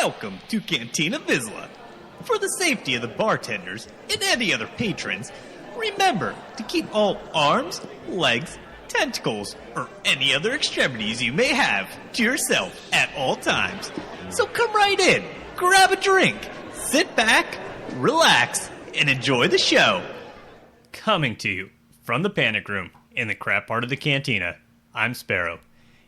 Welcome to Cantina Vizsla. For the safety of the bartenders and any other patrons, remember to keep all arms, legs, tentacles, or any other extremities you may have to yourself at all times. So come right in, grab a drink, sit back, relax, and enjoy the show. Coming to you from the Panic Room in the crap part of the cantina, I'm Sparrow.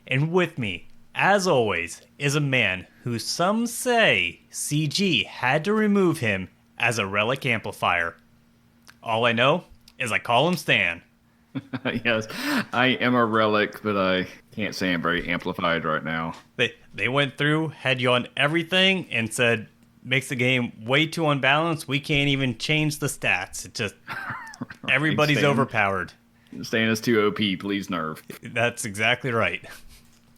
And with me, as always, is a man who some say CG had to remove him as a relic amplifier. All I know is I call him Stan. Yes, I am a relic, but I can't say I'm very amplified right now. They went through, had you on everything, and said, makes the game way too unbalanced. We can't even change the stats. It just, everybody's overpowered. Stan is too OP, please nerf. That's exactly right.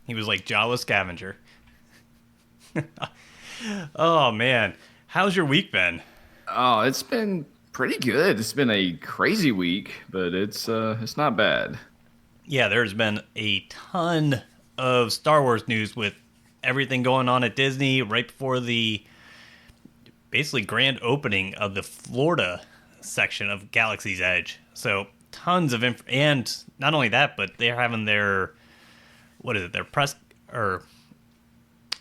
He was like Jawa Scavenger. Oh, man. How's your week been? Oh, it's been pretty good. It's been a crazy week, but it's not bad. Yeah, there's been a ton of Star Wars news with everything going on at Disney right before the basically grand opening of the Florida section of Galaxy's Edge. So tons of and not only that, but they're having their their press or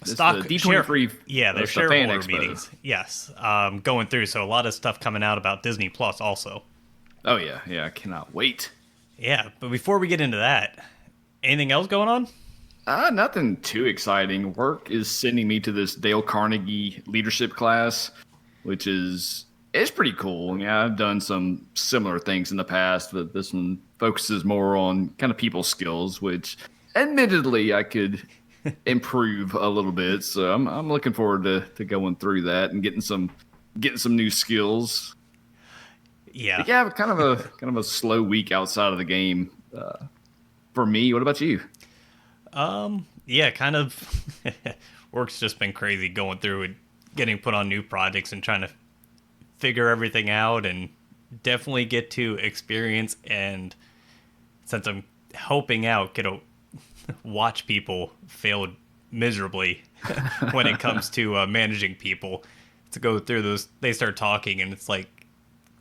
stock D23. Yeah, their shareholder meetings. Yes, going through. So a lot of stuff coming out about Disney Plus also. Oh yeah, I cannot wait. Yeah, but before we get into that, anything else going on? Nothing too exciting. Work is sending me to this Dale Carnegie leadership class, which is pretty cool. Yeah, I've done some similar things in the past, but this one focuses more on kind of people skills, which admittedly I could improve a little bit. So I'm looking forward to going through that and getting some new skills. Yeah. But yeah, kind of a slow week outside of the game for me. What about you? Yeah, kind of. Work's just been crazy going through and getting put on new projects and trying to figure everything out, and definitely get to experience, and since I'm helping out, get to watch people fail miserably when it comes to managing people. To go through those, they start talking, and it's like,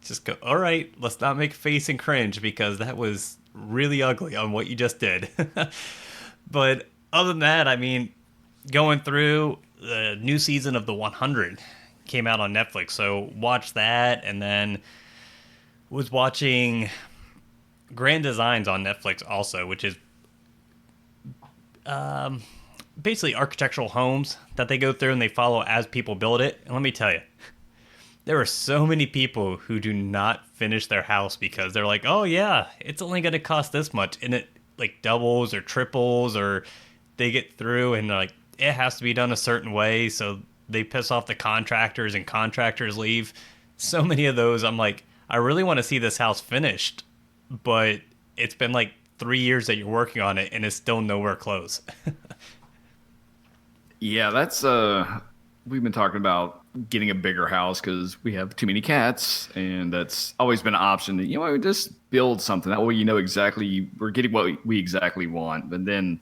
just go, all right, let's not make a face and cringe, because that was really ugly on what you just did. But other than that, I mean, going through the new season of The 100 came out on Netflix, so watched that, and then was watching Grand Designs on Netflix also, which is basically architectural homes that they go through and they follow as people build it. And let me tell you, there are so many people who do not finish their house because they're like, oh yeah, it's only going to cost this much, and it like doubles or triples, or they get through and like it has to be done a certain way, so they piss off the contractors and contractors leave. So many of those, I'm like, I really want to see this house finished, but it's been like 3 years that you're working on it and it's still nowhere close. Yeah, that's we've been talking about getting a bigger house because we have too many cats, and that's always been an option. That, just build something that way exactly we're getting what we exactly want. But then,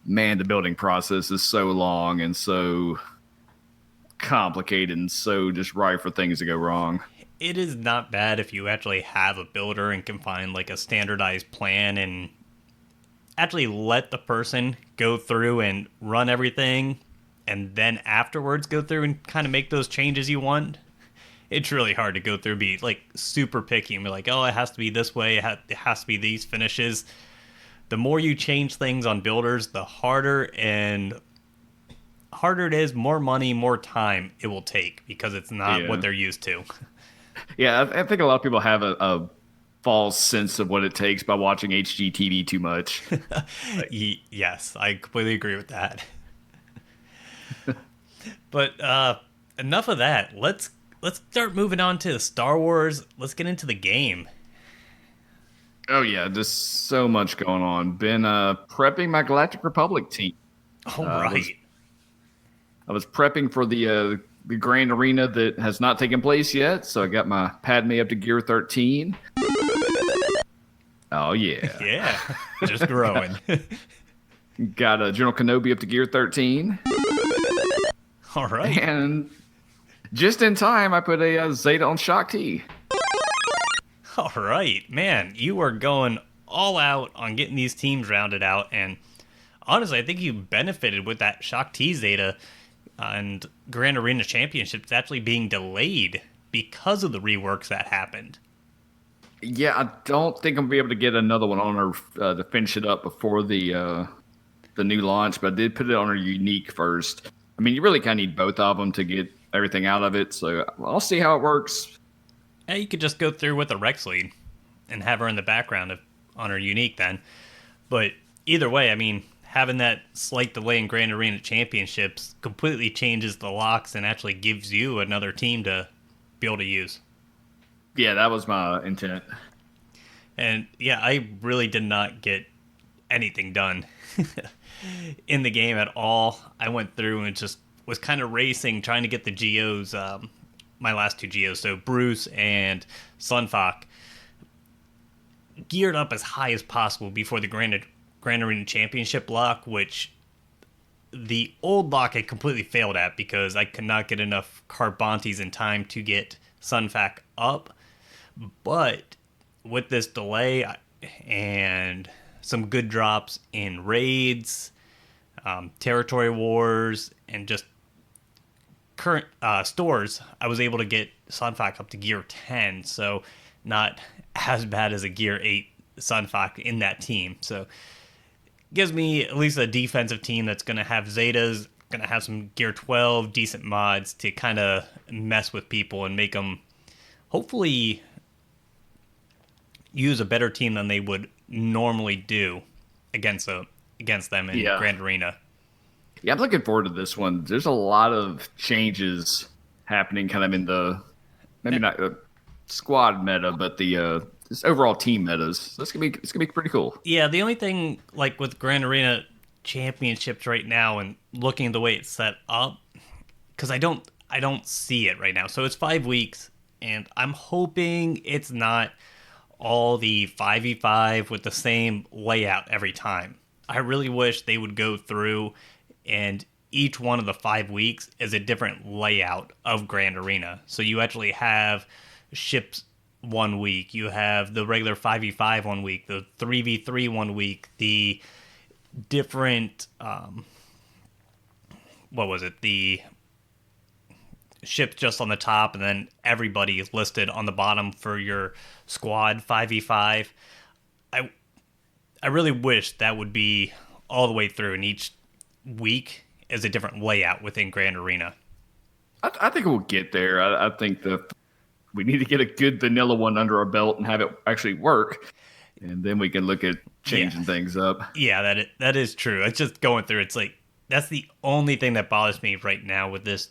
man, the building process is so long and so complicated and so just ripe for things to go wrong. It is not bad if you actually have a builder and can find like a standardized plan and actually let the person go through and run everything, and then afterwards go through and kind of make those changes you want. It's really hard to go through and be like super picky and be like, oh, it has to be this way, it has to be these finishes. The more you change things on builders, the harder it is, more money, more time it will take, because it's not what they're used to. Yeah, I think a lot of people have a false sense of what it takes by watching HGTV too much. Yes, I completely agree with that. But enough of that. Let's start moving on to Star Wars. Let's get into the game. Oh yeah, just so much going on. Been prepping my Galactic Republic team. All right. I was prepping for the Grand Arena that has not taken place yet, so I got my Padme up to Gear 13. Oh yeah. Yeah, just growing. Got General Kenobi up to Gear 13. All right. And just in time, I put a Zeta on Shock T. All right, man, you are going all out on getting these teams rounded out, and honestly, I think you benefited with that Shock T Zeta and Grand Arena Championships actually being delayed because of the reworks that happened. Yeah, I don't think I'm gonna be able to get another one on her to finish it up before the new launch, but I did put it on her unique first. I mean, you really kind of need both of them to get everything out of it, so I'll see how it works. Yeah, you could just go through with a Rex lead and have her in the background on her unique then. But either way, I mean, having that slight delay in Grand Arena Championships completely changes the locks and actually gives you another team to be able to use. Yeah, that was my intent. And yeah, I really did not get anything done in the game at all. I went through and just was kind of racing, trying to get the Geos, my last two Geos, so Bruce and Sunfok, geared up as high as possible before the Grand Arena Championship lock, which the old lock had completely failed at because I could not get enough Carbontes in time to get Sunfak up. But with this delay and some good drops in raids, territory wars, and just current stores, I was able to get Sunfak up to gear 10, so not as bad as a gear 8 Sunfak in that team. So gives me at least a defensive team that's going to have Zetas, going to have some gear 12 decent mods to kind of mess with people and make them hopefully use a better team than they would normally do against them in Grand Arena. Yeah, I'm looking forward to this one. There's a lot of changes happening kind of in the, maybe not the squad meta, but the this overall team metas. So it's gonna be pretty cool. Yeah, the only thing like with Grand Arena Championships right now and looking at the way it's set up, because I don't see it right now. So it's 5 weeks, and I'm hoping it's not all the 5v5 with the same layout every time. I really wish they would go through and each one of the 5 weeks is a different layout of Grand Arena. So you actually have ships 1 week, you have the regular 5v5 1 week, the 3v3 1 week, the different the ships just on the top, and then everybody is listed on the bottom for your squad 5v5. I really wish that would be all the way through, and each week is a different layout within Grand Arena. I think we'll get there. I think we need to get a good vanilla one under our belt and have it actually work, and then we can look at changing things up. Yeah, that is true. It's just going through. It's like that's the only thing that bothers me right now with this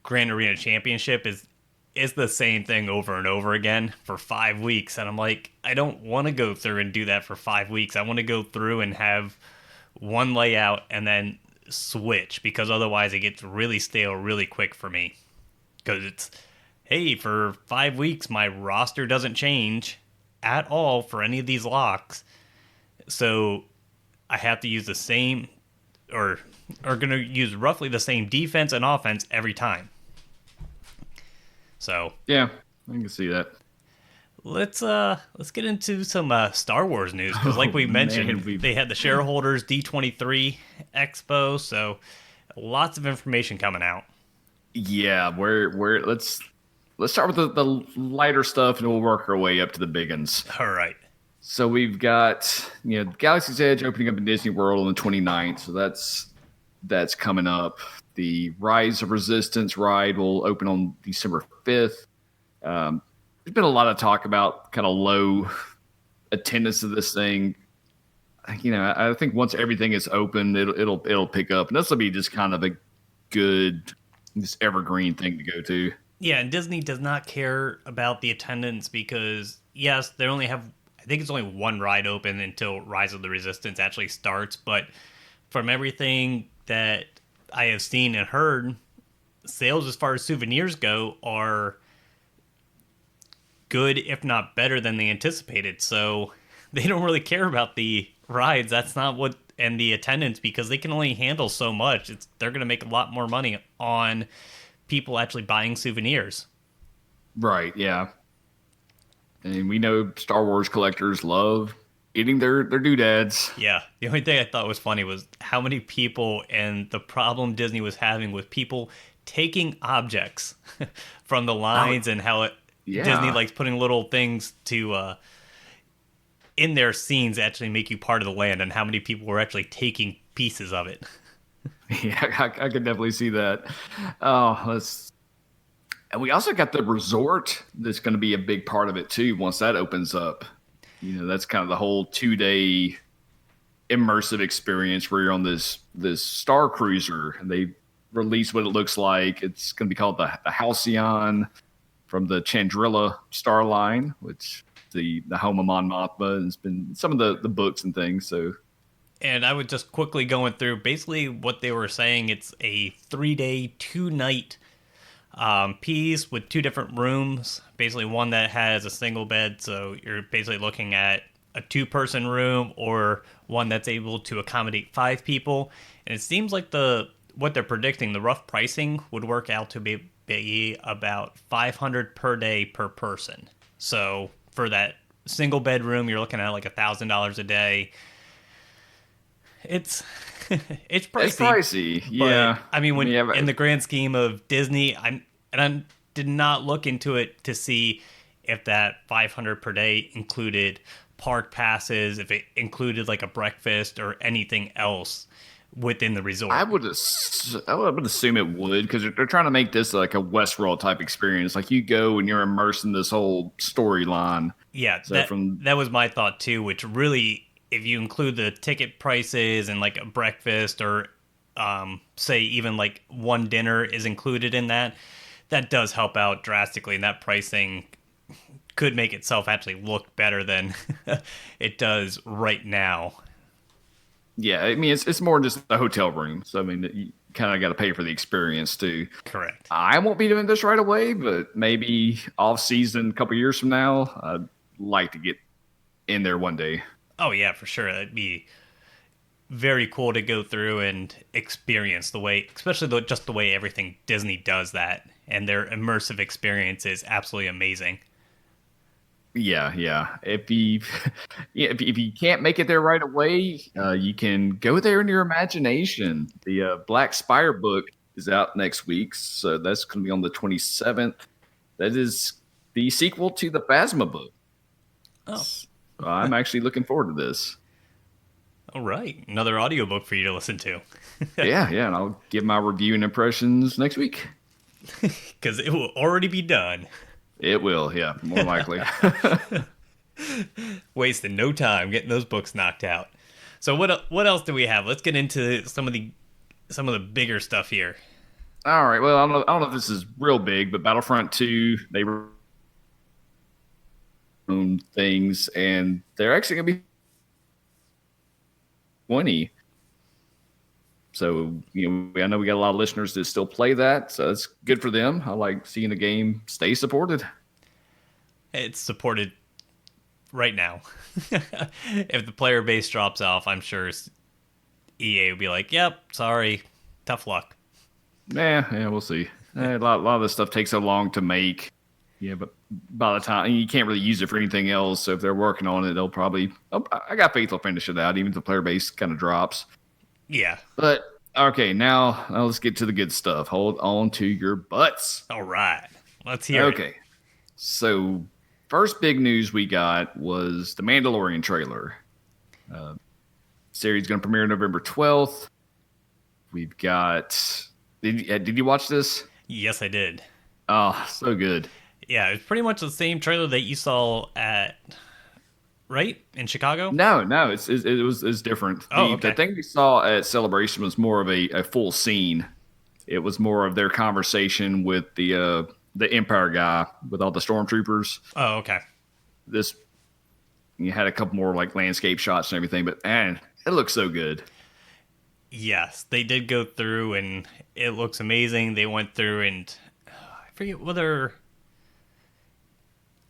Grand Arena Championship is the same thing over and over again for 5 weeks, and I'm like, I don't want to go through and do that for 5 weeks. I want to go through and have one layout and then switch, because otherwise it gets really stale really quick for me. Because it's, hey, for 5 weeks my roster doesn't change at all for any of these locks, so I have to use the same or are going to use roughly the same defense and offense every time. So yeah, I can see that. Let's get into some Star Wars news, because like we mentioned, they had the shareholders D23 Expo, so lots of information coming out. Yeah, let's start with the lighter stuff, and we'll work our way up to the big ones. All right. So we've got Galaxy's Edge opening up in Disney World on the 29th, so that's coming up. The Rise of Resistance ride will open on December 5th. There's been a lot of talk about kind of low attendance of this thing. I think once everything is open, it'll pick up, and this will be just kind of a good, just evergreen thing to go to. Yeah, and Disney does not care about the attendance because yes, they only have, I think it's only one ride open until Rise of the Resistance actually starts, but from everything that I have seen and heard, sales as far as souvenirs go are good, if not better than they anticipated. So they don't really care about the rides. That's not what and the attendance because they can only handle so much. They're going to make a lot more money on people actually buying souvenirs. Right, yeah. And we know Star Wars collectors love getting their doodads. Yeah, the only thing I thought was funny was how many people and the problem Disney was having with people taking objects from the Oh, lines and how Disney yeah. likes putting little things to in their scenes actually make you part of the land, and how many people were actually taking pieces of it. Yeah, I can definitely see that. Oh, let's. And we also got the resort that's going to be a big part of it too once that opens up. That's kind of the whole 2 day immersive experience where you're on this star cruiser and they release what it looks like. It's going to be called the Halcyon from the Chandrilla Star Line, which the home of Mon Mothma, and it's been some of the books and things. So And I was just quickly going through basically what they were saying. It's a 3 day, 2 night piece with two different rooms. Basically, one that has a single bed, so you're basically looking at a 2 person room, or one that's able to accommodate 5 people. And it seems like what they're predicting, the rough pricing would work out to be about 500 per day per person. So for that single bedroom, you're looking at like $1,000 a day. It's it's it's pricey, pricey. but Yeah. I mean, when Yeah. in the grand scheme of Disney, I did not look into it to see if that 500 per day included park passes, if it included like a breakfast or anything else within the resort. I would assume it would because they're trying to make this like a Westworld type experience. Like you go and you're immersed in this whole storyline. Yeah, So from that was my thought too. Which really, if you include the ticket prices and like a breakfast, or say even like one dinner is included in that, that does help out drastically. And that pricing could make itself actually look better than it does right now. Yeah, I mean it's more than just a hotel room. So I mean you kind of got to pay for the experience too. Correct. I won't be doing this right away, but maybe off season a couple years from now, I'd like to get in there one day. Oh yeah, for sure. It'd be very cool to go through and experience the way, especially just the way everything Disney does that, and their immersive experience is absolutely amazing. Yeah, yeah. If you yeah, if you can't make it there right away, you can go there in your imagination. The Black Spire book is out next week, so that's going to be on the 27th. That is the sequel to the Phasma book. Oh, I'm actually looking forward to this. all right. Another audiobook for you to listen to. Yeah, yeah, and I'll give my review and impressions next week. Because it will already be done. It will, yeah, more likely. Wasting no time getting those books knocked out. So what else do we have? Let's get into some of the bigger stuff here. All right. Well, I don't know if this is real big, but Battlefront 2, they were own things, and they're actually going to be 20. So, I know we got a lot of listeners that still play that, so it's good for them. I like seeing the game stay supported. It's supported right now. If the player base drops off, I'm sure EA will be like, "Yep, sorry, tough luck." Yeah, we'll see. A lot of this stuff takes so long to make. Yeah, but by the time you can't really use it for anything else, so if they're working on it, they'll probably. Oh, I got faith they'll finish it out, even if the player base kind of drops. Yeah. But okay, now let's get to the good stuff. Hold on to your butts. All right. Let's hear it. Okay, so first big news we got was the Mandalorian trailer. Series going to premiere November 12th. We've got. Did you watch this? Yes, I did. Oh, so good. Yeah, it's pretty much the same trailer that you saw at right in Chicago. No, it's different. Oh, The okay. thing we saw at Celebration was more of a full scene. It was more of their conversation with the Empire guy with all the stormtroopers. Oh, okay. This you had a couple more like landscape shots and everything, but man, it looks so good. Yes, they did go through, and it looks amazing. They went through, and I forget whether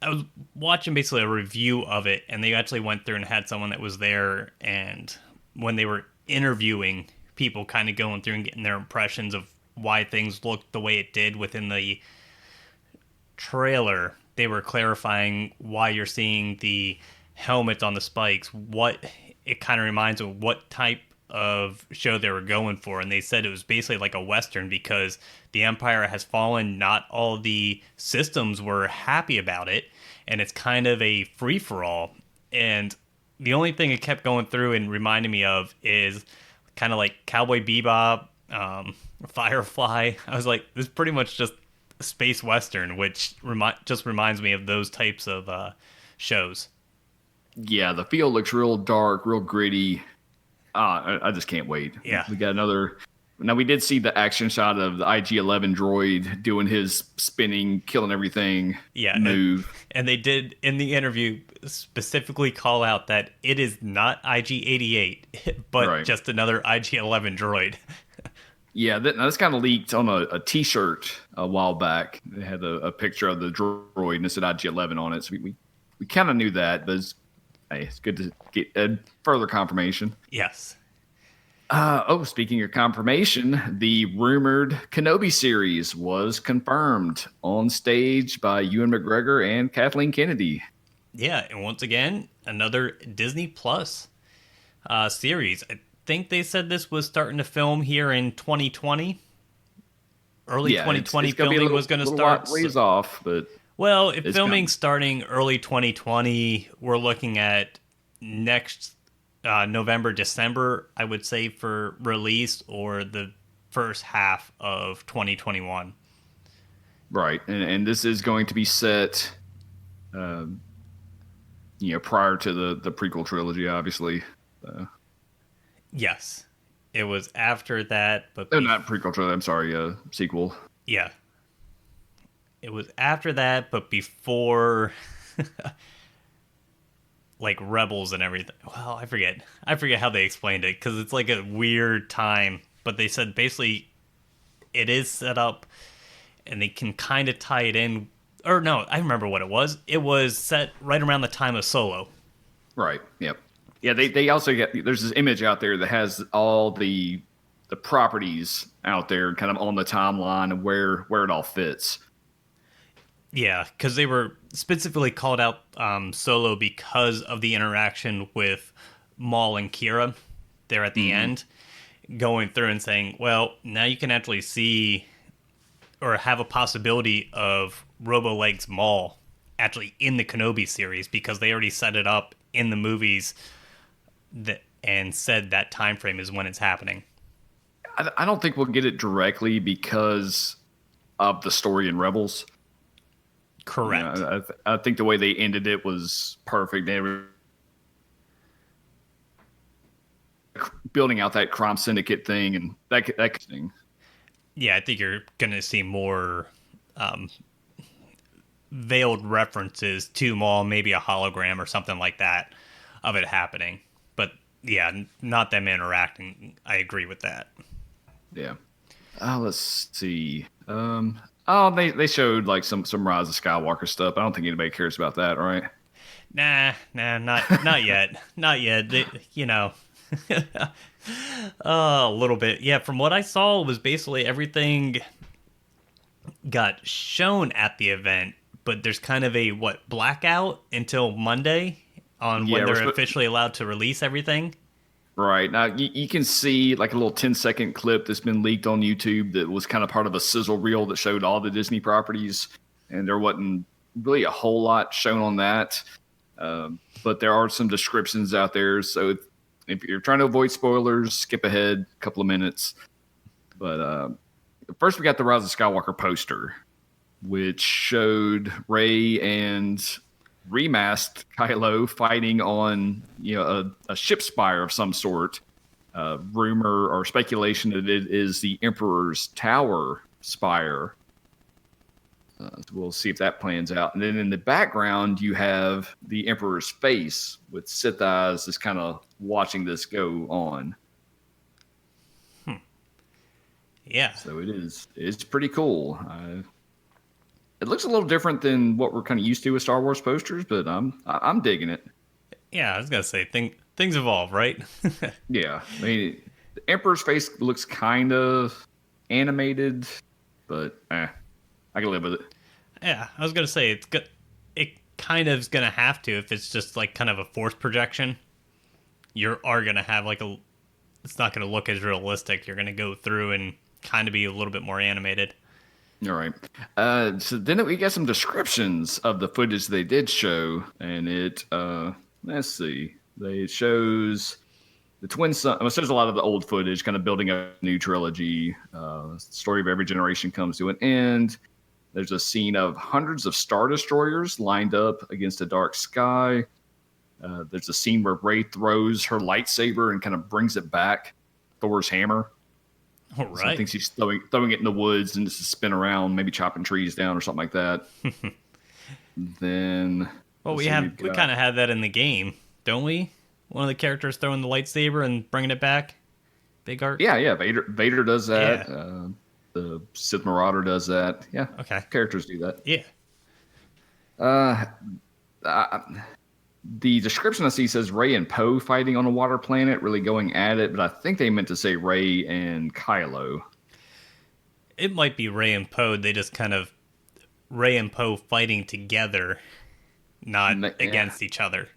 I was watching basically a review of it, and they actually went through and had someone that was there, and when they were interviewing people, kind of going through and getting their impressions of why things looked the way it did within the trailer. They were clarifying why you're seeing the helmets on the spikes, what it kind of reminds of what type of show they were going for. And they said it was basically like a Western because the Empire has fallen. Not all the systems were happy about it. And it's kind of a free for all. And the only thing it kept going through and reminding me of is kind of like Cowboy Bebop, Firefly. I was like, this is pretty much just space western, which just reminds me of those types of shows. Yeah, the field looks real dark, real gritty. I just can't wait. Yeah. We got another. Now, we did see the action shot of the IG-11 droid doing his spinning, killing everything move. And they did, in the interview, specifically call out that it is not IG-88, but just another IG-11 droid. Yeah, that's kind of leaked on a T-shirt a while back. They had a picture of the droid and it said IG-11 on it. So we kind of knew that, but it's good to get further confirmation. Yes. Speaking of confirmation, the rumored Kenobi series was confirmed on stage by Ewan McGregor and Kathleen Kennedy. Yeah, and once again, another Disney Plus series. I think they said this was starting to film here in 2020. Early 2020 filming was going to start. Ways off, but well, if filming's starting early 2020, we're looking at next November, December, I would say, for release, or the first half of 2021. Right, and this is going to be set, prior to the prequel trilogy, obviously. Yes, it was after that, but not prequel trilogy. I'm sorry, sequel. Yeah, it was after that, but before. Like Rebels and everything. Well, I forget how they explained it because it's like a weird time. But they said basically it is set up and they can kind of tie it in. Or no, I remember what it was. It was set right around the time of Solo. Right. Yep. Yeah. They also there's this image out there that has all the properties out there kind of on the timeline of where it all fits. Yeah, because they were specifically called out Solo because of the interaction with Maul and Kira there at the end, going through and saying, well, now you can actually see or have a possibility of Robo-Legs Maul actually in the Kenobi series because they already set it up in the movies and said that time frame is when it's happening. I don't think we'll get it directly because of the story in Rebels. Correct. I think the way they ended it was perfect. They were building out that crime syndicate thing and that thing. Yeah, I think you're going to see more veiled references to Maul, maybe a hologram or something like that of it happening. But yeah, not them interacting. I agree with that. Yeah. Let's see. They showed like some Rise of Skywalker stuff. I don't think anybody cares about that, right? Nah, not yet. Not yet. A little bit. Yeah, from what I saw, it was basically everything got shown at the event, but there's kind of a blackout until Monday on when they're officially allowed to release everything. Right. Now, you can see like a little 10-second clip that's been leaked on YouTube that was kind of part of a sizzle reel that showed all the Disney properties, and there wasn't really a whole lot shown on that. But there are some descriptions out there. So if you're trying to avoid spoilers, skip ahead a couple of minutes. But first, we got the Rise of Skywalker poster, which showed Rey and remasked Kylo fighting on a ship spire of some sort. Rumor or speculation that it is the Emperor's Tower spire. So we'll see if that plans out. And then in the background, you have the Emperor's face with Sith eyes just kind of watching this go on. Yeah. So it's pretty cool. It looks a little different than what we're kind of used to with Star Wars posters, but I'm digging it. Yeah, I was gonna say things evolve, right? Yeah, I mean, the Emperor's face looks kind of animated, but I can live with it. Yeah, I was gonna say it's good. It kind of is gonna have to if it's just like kind of a force projection. You are gonna have like a. It's not gonna look as realistic. You're gonna go through and kind of be a little bit more animated. All right. So then we got some descriptions of the footage they did show, and let's see, it shows the twin son. Well, it shows a lot of the old footage, kind of building a new trilogy. Story of every generation comes to an end. There's a scene of hundreds of Star Destroyers lined up against a dark sky. There's a scene where Rey throws her lightsaber and kind of brings it back, Thor's hammer. All So I right. think she's throwing it in the woods and just to spin around, maybe chopping trees down or something like that. Then Well, let's see, we've we got- kind of had that in the game, don't we? One of the characters throwing the lightsaber and bringing it back. Big art. yeah. Vader does that. Yeah. The Sith Marauder does that. Yeah. Okay. Characters do that. Yeah. Uh, the description I see says Rey and Poe fighting on a water planet, really going at it, but I think they meant to say Rey and Kylo. It might be Ray and Poe. They just kind of Ray and Poe fighting together, not Yeah. against each other.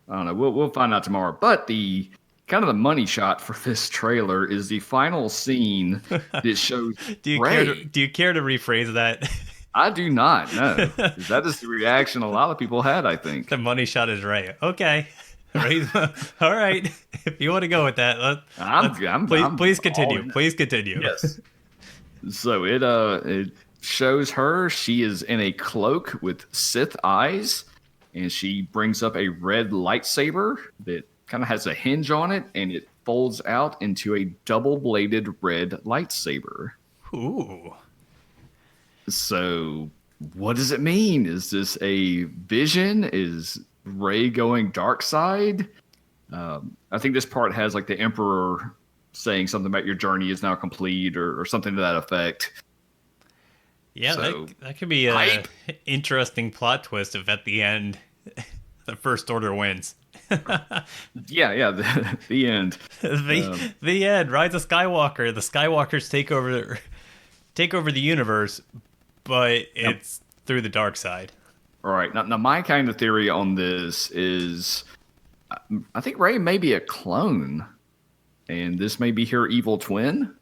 I don't know. We'll find out tomorrow. But the kind of the money shot for this trailer is the final scene that shows Rey. Do you care to rephrase that? I do not know. That is the reaction a lot of people had, I think. The money shot is Ray. Okay. Ray, all right. If you want to go with that, please continue. all in. Please continue. Yes. So it shows her. She is in a cloak with Sith eyes, and she brings up a red lightsaber that kind of has a hinge on it, and it folds out into a double-bladed red lightsaber. Ooh. So, what does it mean? Is this a vision? Is Rey going dark side? I think this part has like the Emperor saying something about your journey is now complete, or something to that effect. Yeah, So, that could be a hype. interesting plot twist if at the end the First Order wins. Yeah, the end. The end. Rise of Skywalker. The Skywalkers take over the universe, but it's through the dark side. All right. Now, my kind of theory on this is I think Rey may be a clone, and this may be her evil twin.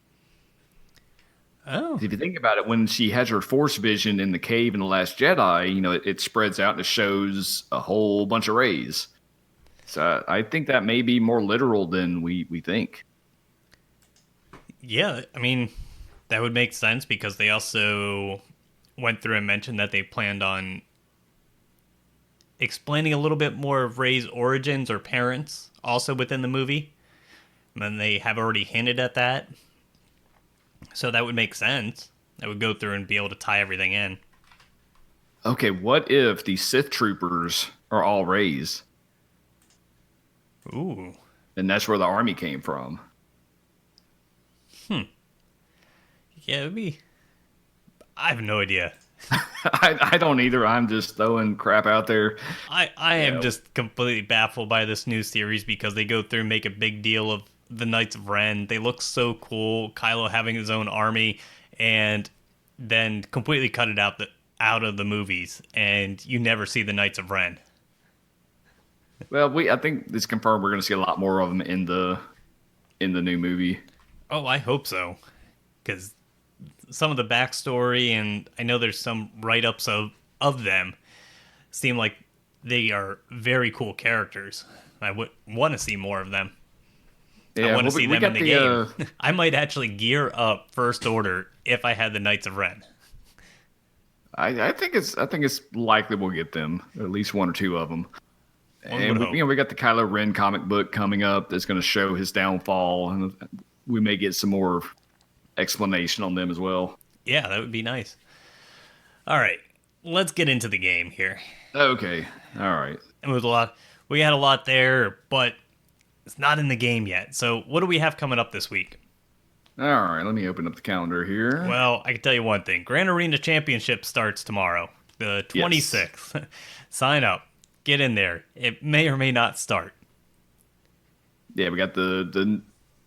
Oh. If you think about it, when she has her Force vision in the cave in The Last Jedi, it spreads out and it shows a whole bunch of Reys. So I think that may be more literal than we think. Yeah, I mean, that would make sense because they also went through and mentioned that they planned on explaining a little bit more of Rey's origins or parents also within the movie. And they have already hinted at that. So that would make sense. That would go through and be able to tie everything in. Okay, what if the Sith troopers are all Reys? Ooh. And that's where the army came from. Yeah, it would be... I have no idea. I don't either. I'm just throwing crap out there. I am just completely baffled by this new series because they go through and make a big deal of the Knights of Ren. They look so cool. Kylo having his own army, and then completely cut it out of the movies, and you never see the Knights of Ren. Well, I think it's confirmed we're going to see a lot more of them in the new movie. Oh, I hope so, because some of the backstory, and I know there's some write-ups of them, seem like they are very cool characters. I would want to see more of them. Yeah, I want to see them in the game. game. I might actually gear up First Order if I had the Knights of Ren. I think it's likely we'll get them, at least one or two of them. And would hope. we got the Kylo Ren comic book coming up that's going to show his downfall, and we may get some more explanation on them as well. Yeah, that would be nice. All right, let's get into the game here. Okay, all right. It was a lot. We had a lot there, but it's not in the game yet. So what do we have coming up this week? All right, let me open up the calendar here. Well, I can tell you one thing. Grand Arena Championship starts tomorrow, the 26th. Sign up. get in there. It may or may not start. Yeah, we got the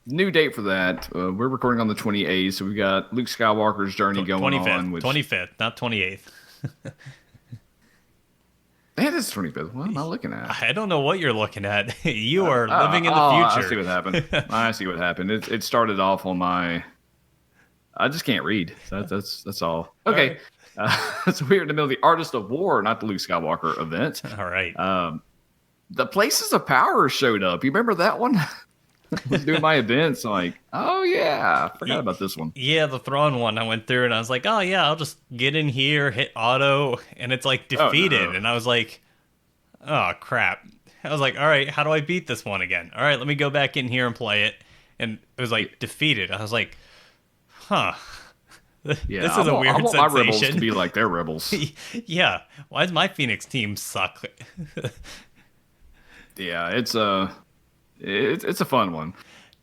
new date for that. We're recording on the 28th, so we got Luke Skywalker's journey going 25th, on. Which 25th, not 28th. Man, it's 25th. What am I looking at? I don't know what you're looking at. You are living in the I future. see what happened. I see what happened. It started off on my. I just can't read. That's all. Okay, so we're in the middle of the Artist of War, not the Luke Skywalker event. All right. The Places of Power showed up. You remember that one? I was doing my events. I'm like, oh yeah, I forgot about this one. Yeah, the Thrawn one. I went through and I was like, oh yeah, I'll just get in here, hit auto, and it's like defeated. Oh, no. And I was like, oh crap. I was like, all right, how do I beat this one again? All right, let me go back in here and play it. And it was like defeated. I was like, huh. Yeah, this is a weird I want sensation. my rebels to be like their rebels. Yeah, why does my Phoenix team suck? Yeah, it's a fun one.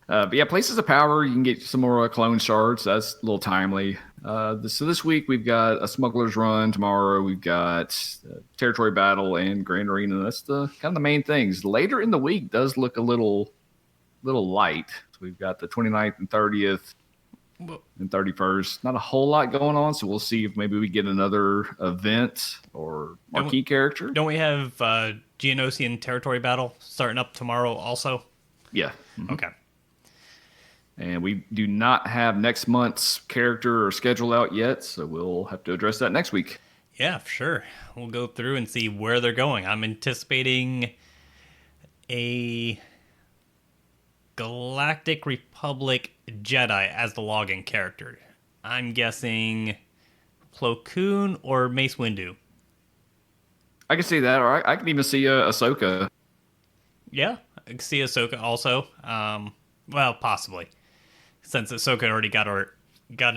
But yeah, Places of Power, you can get some more clone shards. That's a little timely. So this week we've got a Smuggler's Run. Tomorrow we've got Territory Battle and Grand Arena. That's the kind of the main things. Later in the week does look a little light. So we've got the 29th and 30th and 31st. Not a whole lot going on, so we'll see if maybe we get another event or marquee character. Don't we have Geonosian Territory Battle starting up tomorrow also? Yeah. Mm-hmm. Okay. And we do not have next month's character or schedule out yet, so we'll have to address that next week. Yeah, for sure. We'll go through and see where they're going. I'm anticipating a Galactic Republic Jedi as the login character. I'm guessing Plo Koon or Mace Windu. I can see that, or I can even see Ahsoka. Yeah, I can see Ahsoka also. Well, possibly. Since Ahsoka already got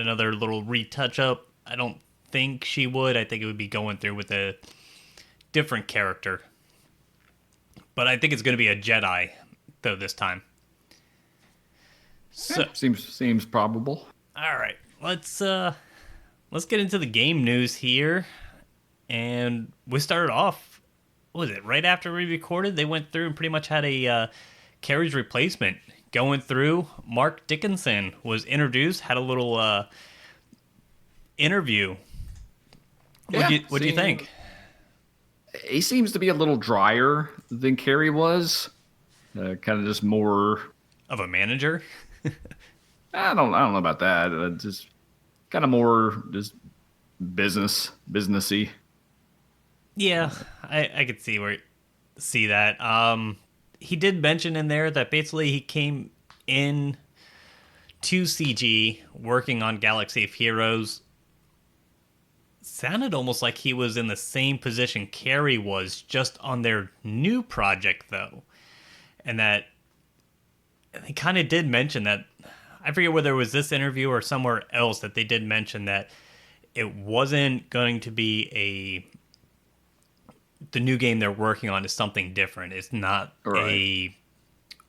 another little retouch up, I don't think she would. I think it would be going through with a different character. But I think it's going to be a Jedi, though, this time. So, yeah, seems probable. All right, let's get into the game news here, and we started off. What was it? Right after we recorded, they went through and pretty much had a carriage replacement going through. Mark Dickinson was introduced, had a little interview. What do you think? He seems to be a little drier than Carrie was. Kind of just more of a manager. I don't know about that. Just kind of more just businessy. Yeah, I could see that. He did mention in there that basically he came in to CG working on Galaxy of Heroes. Sounded almost like he was in the same position Carrie was, just on their new project though, and that. They kind of did mention that, I forget whether it was this interview or somewhere else, that they did mention that it wasn't going to be the new game they're working on is something different. It's not a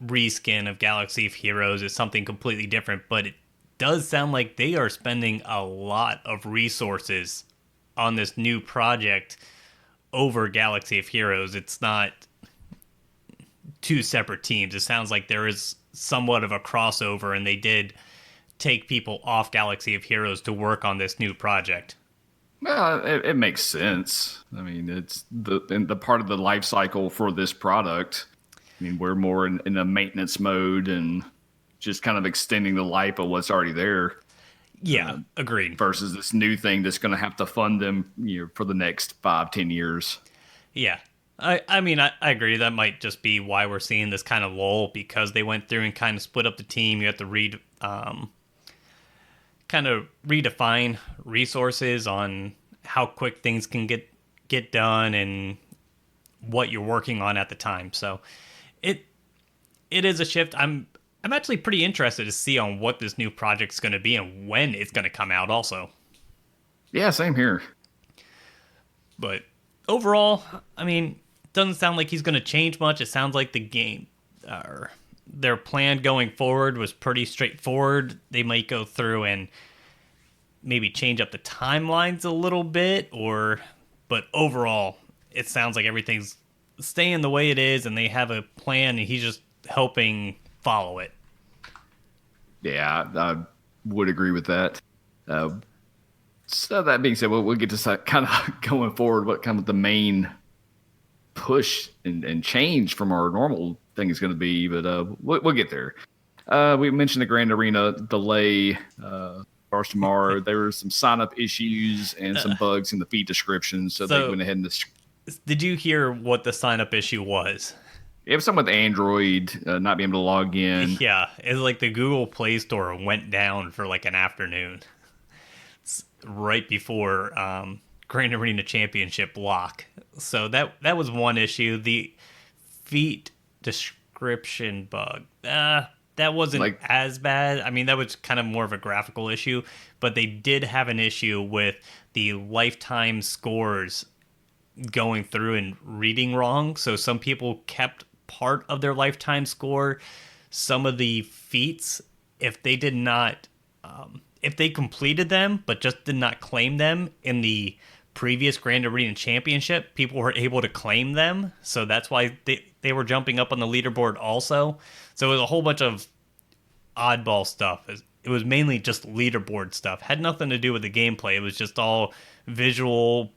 reskin of Galaxy of Heroes. It's something completely different, but it does sound like they are spending a lot of resources on this new project over Galaxy of Heroes. It's not two separate teams. It sounds like there is somewhat of a crossover, and they did take people off Galaxy of Heroes to work on this new project. Well, it makes sense. I mean, it's the part of the life cycle for this product. I mean, we're more in a maintenance mode and just kind of extending the life of what's already there. Yeah, agreed. Versus this new thing that's going to have to fund them, for the next 5-10 years. Yeah. I mean, I agree. That might just be why we're seeing this kind of lull, because they went through and kind of split up the team. You have to kind of redefine resources on how quick things can get done and what you're working on at the time. So it is a shift. I'm actually pretty interested to see on what this new project's going to be and when it's going to come out also. Yeah, same here. But overall, I mean, doesn't sound like he's going to change much. It sounds like the game, their plan going forward was pretty straightforward. They might go through and maybe change up the timelines a little bit, but overall, it sounds like everything's staying the way it is, and they have a plan, and he's just helping follow it. Yeah, I would agree with that. Uh, so that being said, we'll get to kind of going forward. What kind of the main push and change from our normal thing is going to be, but we'll get there. We mentioned the Grand Arena delay. Starts tomorrow. There were some sign up issues and some bugs in the feed description, so they went ahead and. Did you hear what the sign up issue was? It was something with Android not being able to log in. Yeah, it's like the Google Play Store went down for like an afternoon. It's right before Grand Arena Championship lock. So that was one issue. The feat description bug. That wasn't as bad. I mean, that was kind of more of a graphical issue, but they did have an issue with the lifetime scores going through and reading wrong. So some people kept part of their lifetime score. Some of the feats, if they did not, if they completed them but just did not claim them in the previous Grand Arena Championship, people were able to claim them. So that's why they were jumping up on the leaderboard also. So it was a whole bunch of oddball stuff. It was mainly just leaderboard stuff. Had nothing to do with the gameplay. It was just all visual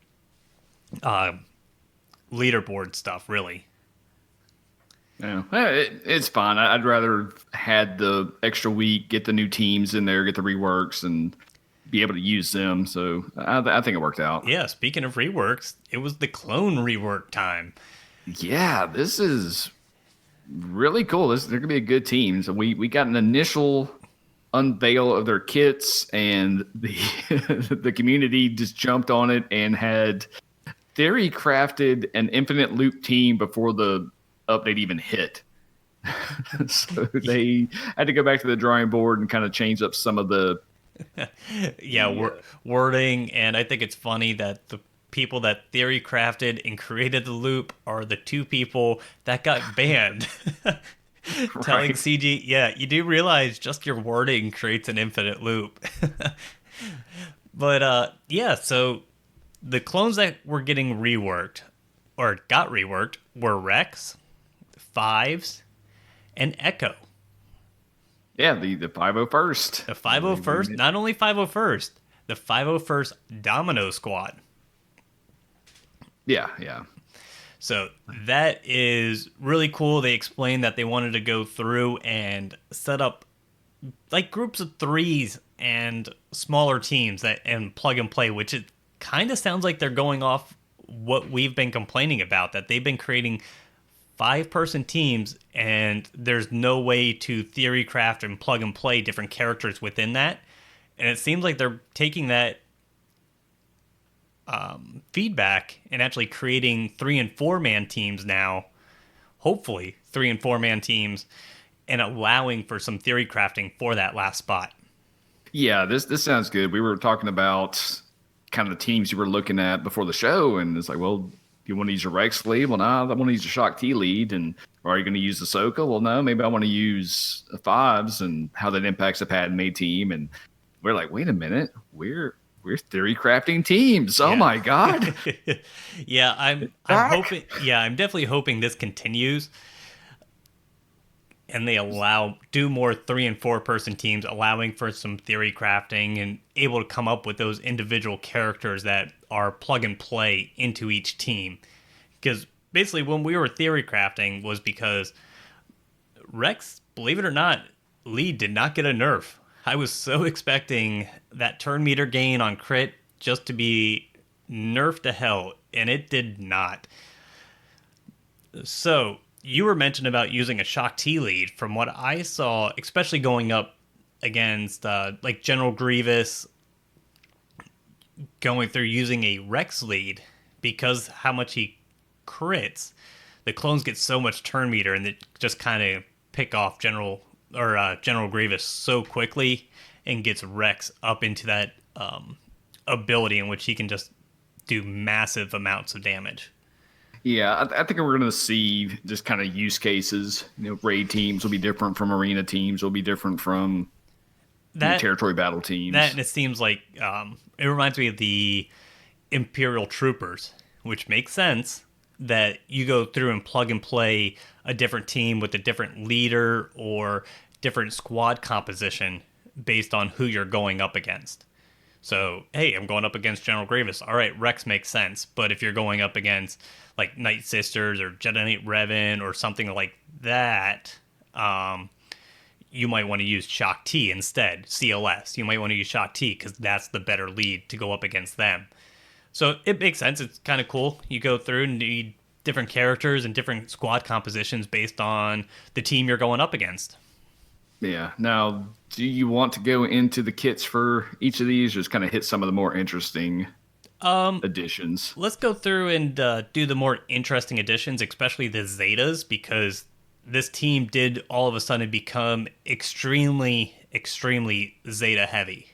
leaderboard stuff, really. Yeah, it's fine. I'd rather had the extra week, get the new teams in there, get the reworks, and be able to use them. So I think it worked out. Yeah, speaking of reworks, it was the clone rework time. Yeah, this is really cool. They're going to be a good team. So we got an initial unveil of their kits, and the the community just jumped on it and had theory crafted an infinite loop team before the update even hit. So they had to go back to the drawing board and kind of change up some of the wording. And I think it's funny that the people that theory crafted and created the loop are the two people that got banned. Telling CG, yeah, you do realize just your wording creates an infinite loop. But yeah, so the clones that were getting reworked or got reworked were Rex, Fives, and Echo. Yeah, the 501st. The 501st, not only 501st, the 501st Domino Squad. Yeah. So that is really cool. They explained that they wanted to go through and set up like groups of threes and smaller teams and plug and play, which it kind of sounds like they're going off what we've been complaining about, that they've been creating 5-person teams and there's no way to theory craft and plug and play different characters within that. And it seems like they're taking that feedback and actually creating 3 and 4 man teams now, hopefully 3 and 4 man teams, and allowing for some theory crafting for that last spot. Yeah, this sounds good. We were talking about kind of the teams you were looking at before the show, and it's like, well, you want to use a Rex lead? Well, no, I want to use a Shock T lead. And are you going to use the Ahsoka? Well, no, maybe I want to use the Fives and how that impacts a pad and made team. And we're like, wait a minute, we're theory crafting teams. Oh my God. Yeah, I'm hoping. Yeah, I'm definitely hoping this continues, and they do more 3 and 4 person teams, allowing for some theory crafting and able to come up with those individual characters that are plug and play into each team. Because basically, when we were theory crafting was because Rex, believe it or not, lead did not get a nerf. I was so expecting that turn meter gain on crit just to be nerfed to hell, and it did not. So you were mentioning about using a Shock T lead. From what I saw, especially going up against like General Grievous, going through using a Rex lead, because how much he crits, the clones get so much turn meter and they just kind of pick off General Grievous so quickly and gets Rex up into that ability in which he can just do massive amounts of damage. Yeah, I think we're going to see just kind of use cases. Raid teams will be different from arena teams. Will be different from territory battle teams. That, and it seems like it reminds me of the Imperial Troopers, which makes sense. that you go through and plug and play a different team with a different leader or different squad composition based on who you're going up against. So, hey, I'm going up against General Grievous. All right, Rex makes sense. But if you're going up against like Night Sisters or Jedi Knight Revan or something like that, you might want to use Shock T instead, CLS. You might want to use Shock T because that's the better lead to go up against them. So it makes sense. It's kind of cool. You go through and need different characters and different squad compositions based on the team you're going up against. Yeah. Now, do you want to go into the kits for each of these, or just kind of hit some of the more interesting additions? Let's go through and do the more interesting additions, especially the Zetas, because this team did all of a sudden become extremely, extremely Zeta heavy.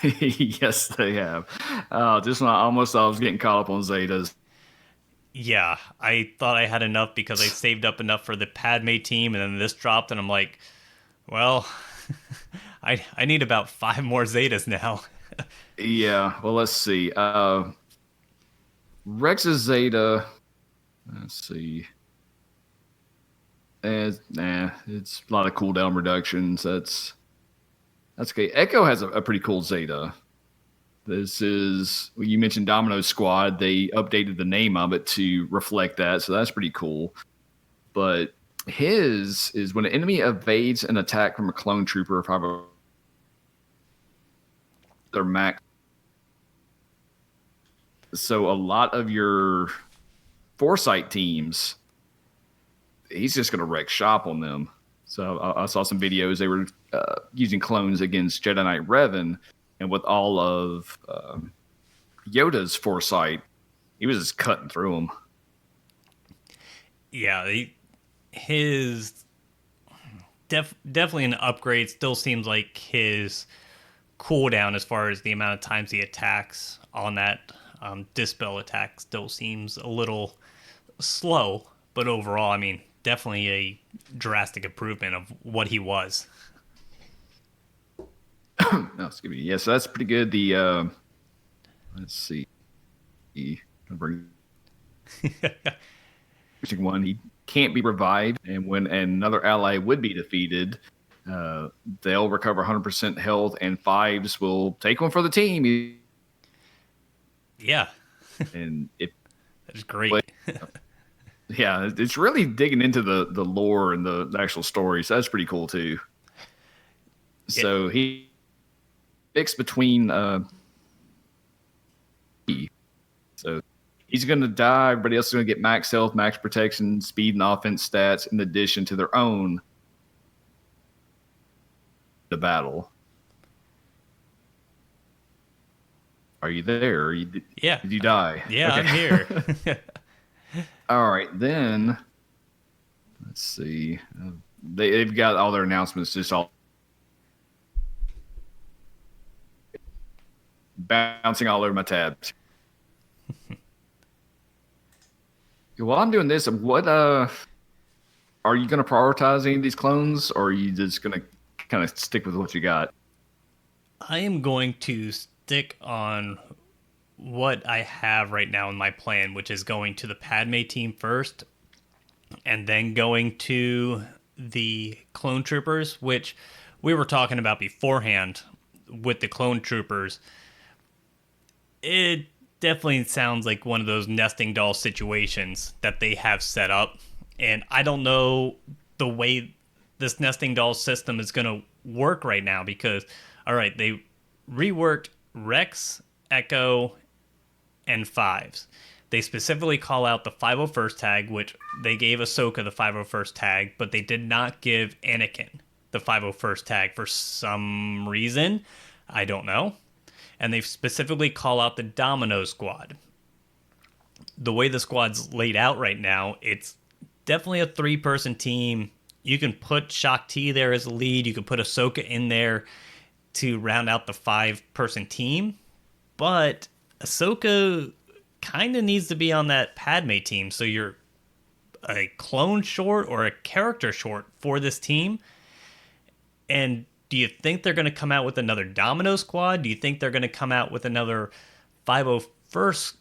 Yes, they have. Just when I was getting caught up on Zetas. Yeah, I thought I had enough because I saved up enough for the Padme team, and then this dropped, and I'm like, well, I need about 5 more Zetas now. Yeah, well, let's see. Rex's Zeta, let's see. It's a lot of cooldown reductions. That's okay. Echo has a pretty cool Zeta. This is, well, you mentioned Domino Squad. They updated the name of it to reflect that, so that's pretty cool. But his is when an enemy evades an attack from a clone trooper, probably their max. So a lot of your Foresight teams, he's just going to wreck shop on them. So I saw some videos. They were using clones against Jedi Knight Revan, and with all of Yoda's Foresight, he was just cutting through them. Yeah, his definitely an upgrade. Still seems like his cooldown, as far as the amount of times he attacks on that dispel attack, still seems a little slow. But overall, I mean, definitely a drastic improvement of what he was. No, excuse me. Yeah, so that's pretty good. The let's see. One, he can't be revived, and when another ally would be defeated, they'll recover 100% health, and fives will take one for the team. Yeah, and it that's great. Yeah, it's really digging into the lore and the actual story, so that's pretty cool too. Yeah. So he picks between so he's going to die. Everybody else is going to get max health, max protection, speed, and offense stats in addition to their own the battle. Are you there? Yeah. Did you die? Yeah, okay. I'm here. All right, then. Let's see. They've got all their announcements just all bouncing all over my tabs. While I'm doing this, what are you going to prioritize any of these clones, or are you just going to kind of stick with what you got? I am going to stick on what I have right now in my plan, which is going to the Padme team first, and then going to the clone troopers, which we were talking about beforehand with the clone troopers. It definitely sounds like one of those nesting doll situations that they have set up, and I don't know the way this nesting doll system is going to work right now, because, all right, they reworked Rex, Echo, and fives. They specifically call out the 501st tag, which they gave Ahsoka the 501st tag, but they did not give Anakin the 501st tag for some reason. I don't know. And they specifically call out the Domino Squad. The way the squad's laid out right now, it's definitely a 3-person team. You can put Shock T there as a lead. You can put Ahsoka in there to round out the 5-person team. But Ahsoka kind of needs to be on that Padme team, so you're a clone short or a character short for this team. And do you think they're going to come out with another Domino Squad? Do you think they're going to come out with another 501st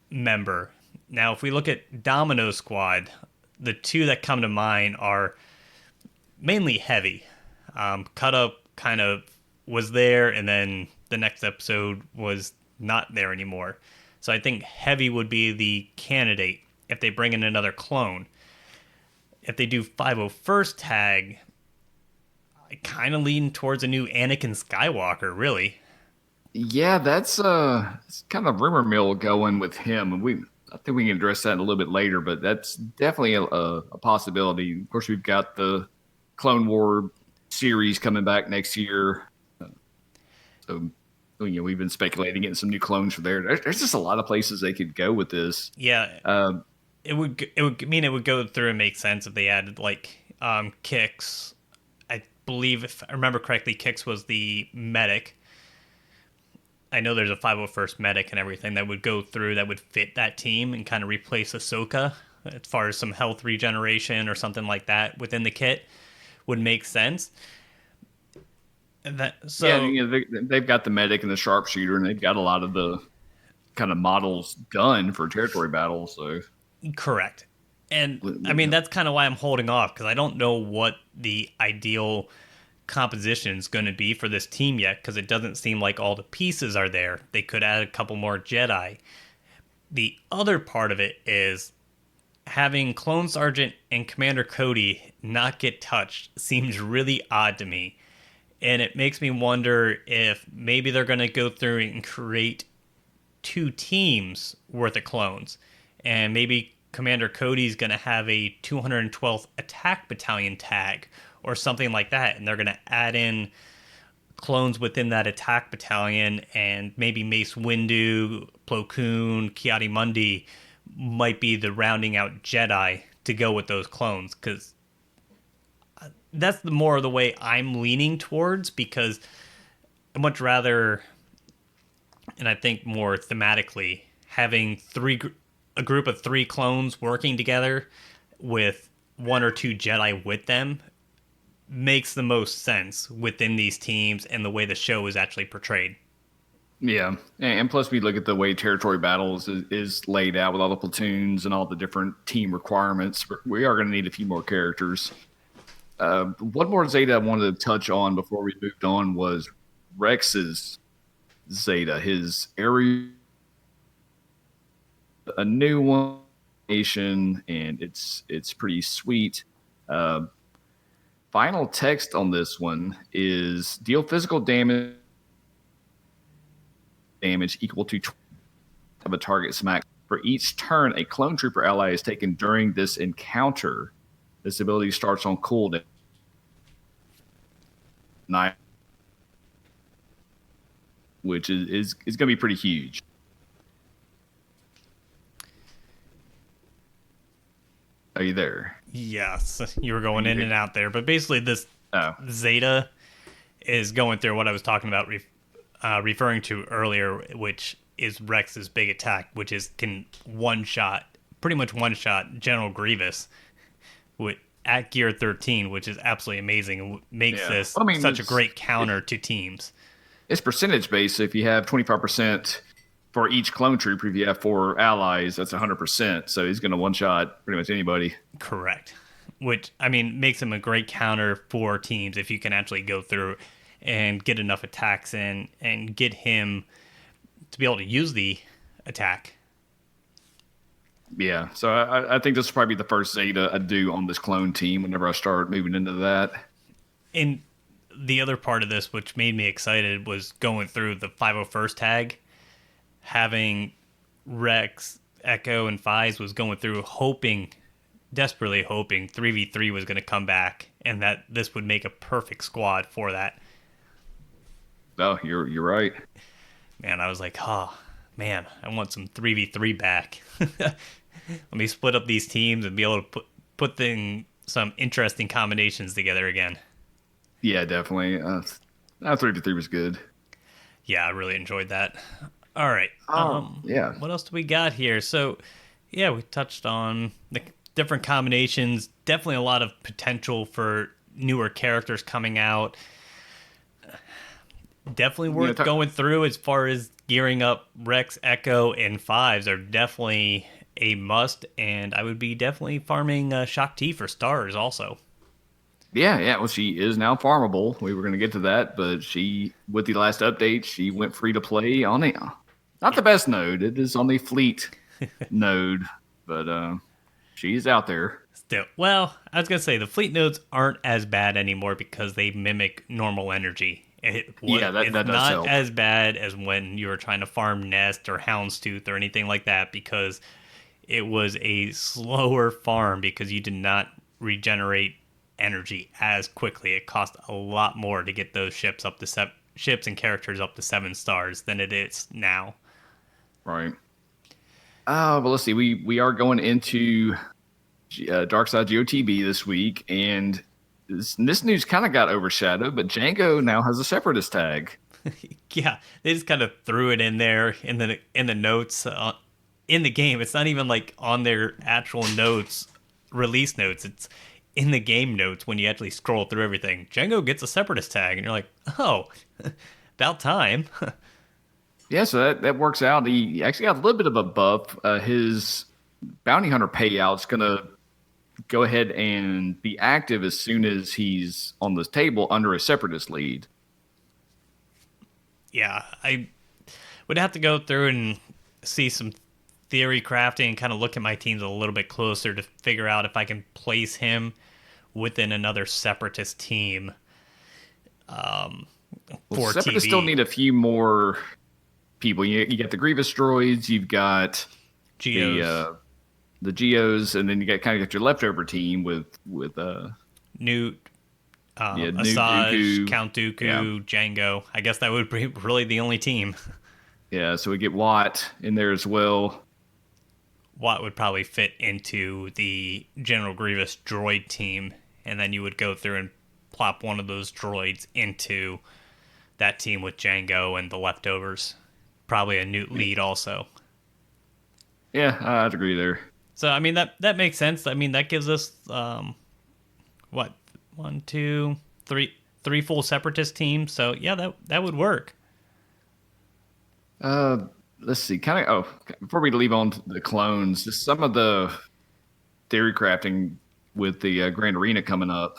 member? Now, if we look at Domino Squad, the two that come to mind are mainly Heavy. Cut Up kind of was there, and then the next episode was not there anymore. So I think Heavy would be the candidate if they bring in another clone. If they do 501st tag, I kind of lean towards a new Anakin Skywalker, really. Yeah, that's it's kind of rumor mill going with him, and I think we can address that a little bit later. But that's definitely a possibility. Of course, we've got the Clone War series coming back next year, so we've been speculating getting some new clones for there. There's just a lot of places they could go with this. Yeah, it would go through and make sense if they added like Kix. I believe, if I remember correctly, Kix was the medic. I know there's a 501st medic and everything that would go through that would fit that team and kind of replace Ahsoka as far as some health regeneration or something like that within the kit would make sense. They've got the medic and the sharpshooter, and they've got a lot of the kind of models done for territory battles. So correct. And I mean, that's kind of why I'm holding off, because I don't know what the ideal composition is going to be for this team yet, because it doesn't seem like all the pieces are there. They could add a couple more Jedi. The other part of it is having Clone Sergeant and Commander Cody not get touched seems really odd to me. And it makes me wonder if maybe they're going to go through and create 2 teams worth of clones. And maybe Commander Cody's going to have a 212th Attack Battalion tag or something like that. And they're going to add in clones within that Attack Battalion, and maybe Mace Windu, Plo Koon, Ki-Adi-Mundi might be the rounding out Jedi to go with those clones, because that's the more of the way I'm leaning towards, because I'd much rather, and I think more thematically, having a group of 3 clones working together with 1 or 2 Jedi with them makes the most sense within these teams and the way the show is actually portrayed. Yeah, and plus we look at the way territory battles is laid out with all the platoons and all the different team requirements. We are going to need a few more characters. One more Zeta I wanted to touch on before we moved on was Rex's Zeta, his area, a new one, and it's pretty sweet. Final text on this one is deal physical damage equal to 20 of a target smack. For each turn a clone trooper ally is taken during this encounter. This ability starts on cooldown. Which is going to be pretty huge. Are you there? Yes, you were going in and out there. But basically this Zeta is going through what I was talking about, referring to earlier, which is Rex's big attack, which can pretty much one-shot General Grievous at Gear 13, which is absolutely amazing and makes this such a great counter to teams. It's percentage-based. So if you have 25% for each clone trooper, if you have 4 allies, that's 100%. So he's going to one-shot pretty much anybody. Correct. Which, I mean, makes him a great counter for teams if you can actually go through and get enough attacks in and get him to be able to use the attack. Yeah, so I think this will probably be the first Zeta I do on this clone team whenever I start moving into that. And the other part of this, which made me excited, was going through the 501st tag. Having Rex, Echo, and Fives was going through desperately hoping 3v3 was going to come back, and that this would make a perfect squad for that. Oh, you're right. Man, I was like, oh, man, I want some 3v3 back. Let me split up these teams and be able to put some interesting combinations together again. Yeah, definitely. 3v3 was good. Yeah, I really enjoyed that. All right. Yeah. What else do we got here? So, yeah, we touched on the different combinations. Definitely a lot of potential for newer characters coming out. Definitely worth going through as far as gearing up. Rex, Echo, and Fives are definitely a must, and I would be definitely farming Shock T for stars also. Yeah, yeah. Well, she is now farmable. We were going to get to that, but with the last update, she went free to play on a not the best node. It is on the fleet node, but she's out there. Still, well, I was gonna say the fleet nodes aren't as bad anymore because they mimic normal energy. Yeah, It's that does not help. as bad as when you were trying to farm Nest or Houndstooth or anything like that because it was a slower farm because you did not regenerate energy as quickly. It cost a lot more to get those ships up to ships and characters up to 7 stars than it is now. Right. But let's see. We are going into Darkside GOTB this week, and this news kind of got overshadowed. But Django now has a separatist tag. Yeah, they just kind of threw it in there in the notes in the game. It's not even like on their actual notes, release notes. It's in the game notes when you actually scroll through everything. Django gets a separatist tag, and you're like, oh, about time. Yeah, so that works out. He actually got a little bit of a buff. His bounty hunter payout's gonna go ahead and be active as soon as he's on this table under a separatist lead. Yeah, I would have to go through and see some theory crafting and kind of look at my teams a little bit closer to figure out if I can place him within another separatist team for Separatists TV. still need a few more people. You got the Grievous droids, you've got Geos. the Geos, and then you got kind of got your leftover team with Newt, Newt, Asajj, Dooku. Count Dooku, Yeah. Django. I guess that would be really the only team. Yeah, so we get Watt in there as well. Watt would probably fit into the General Grievous droid team, and then you would go through and plop one of those droids into that team with Django and the leftovers. Probably a Newt lead also. Yeah, I'd agree there. So I mean that makes sense. I mean that gives us what, 1, 2, 3 full separatist teams. So yeah, that would work. Let's see. Before we leave on to the clones, just some of the theory crafting with the Grand Arena coming up.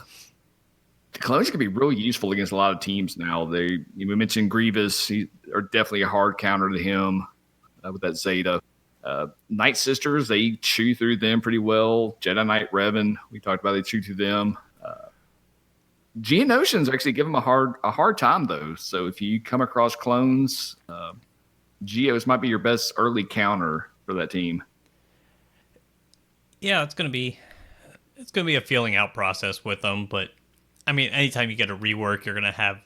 The clones can be real useful against a lot of teams now. We mentioned Grievous, are definitely a hard counter to him with that Zeta. Night Sisters, they chew through them pretty well. Jedi Knight Revan, we talked about, they chew through them. Geonosians actually give them a hard time though. So if you come across clones, Geos might be your best early counter for that team. Yeah, it's gonna be a feeling out process with them, but I mean, anytime you get a rework, you're the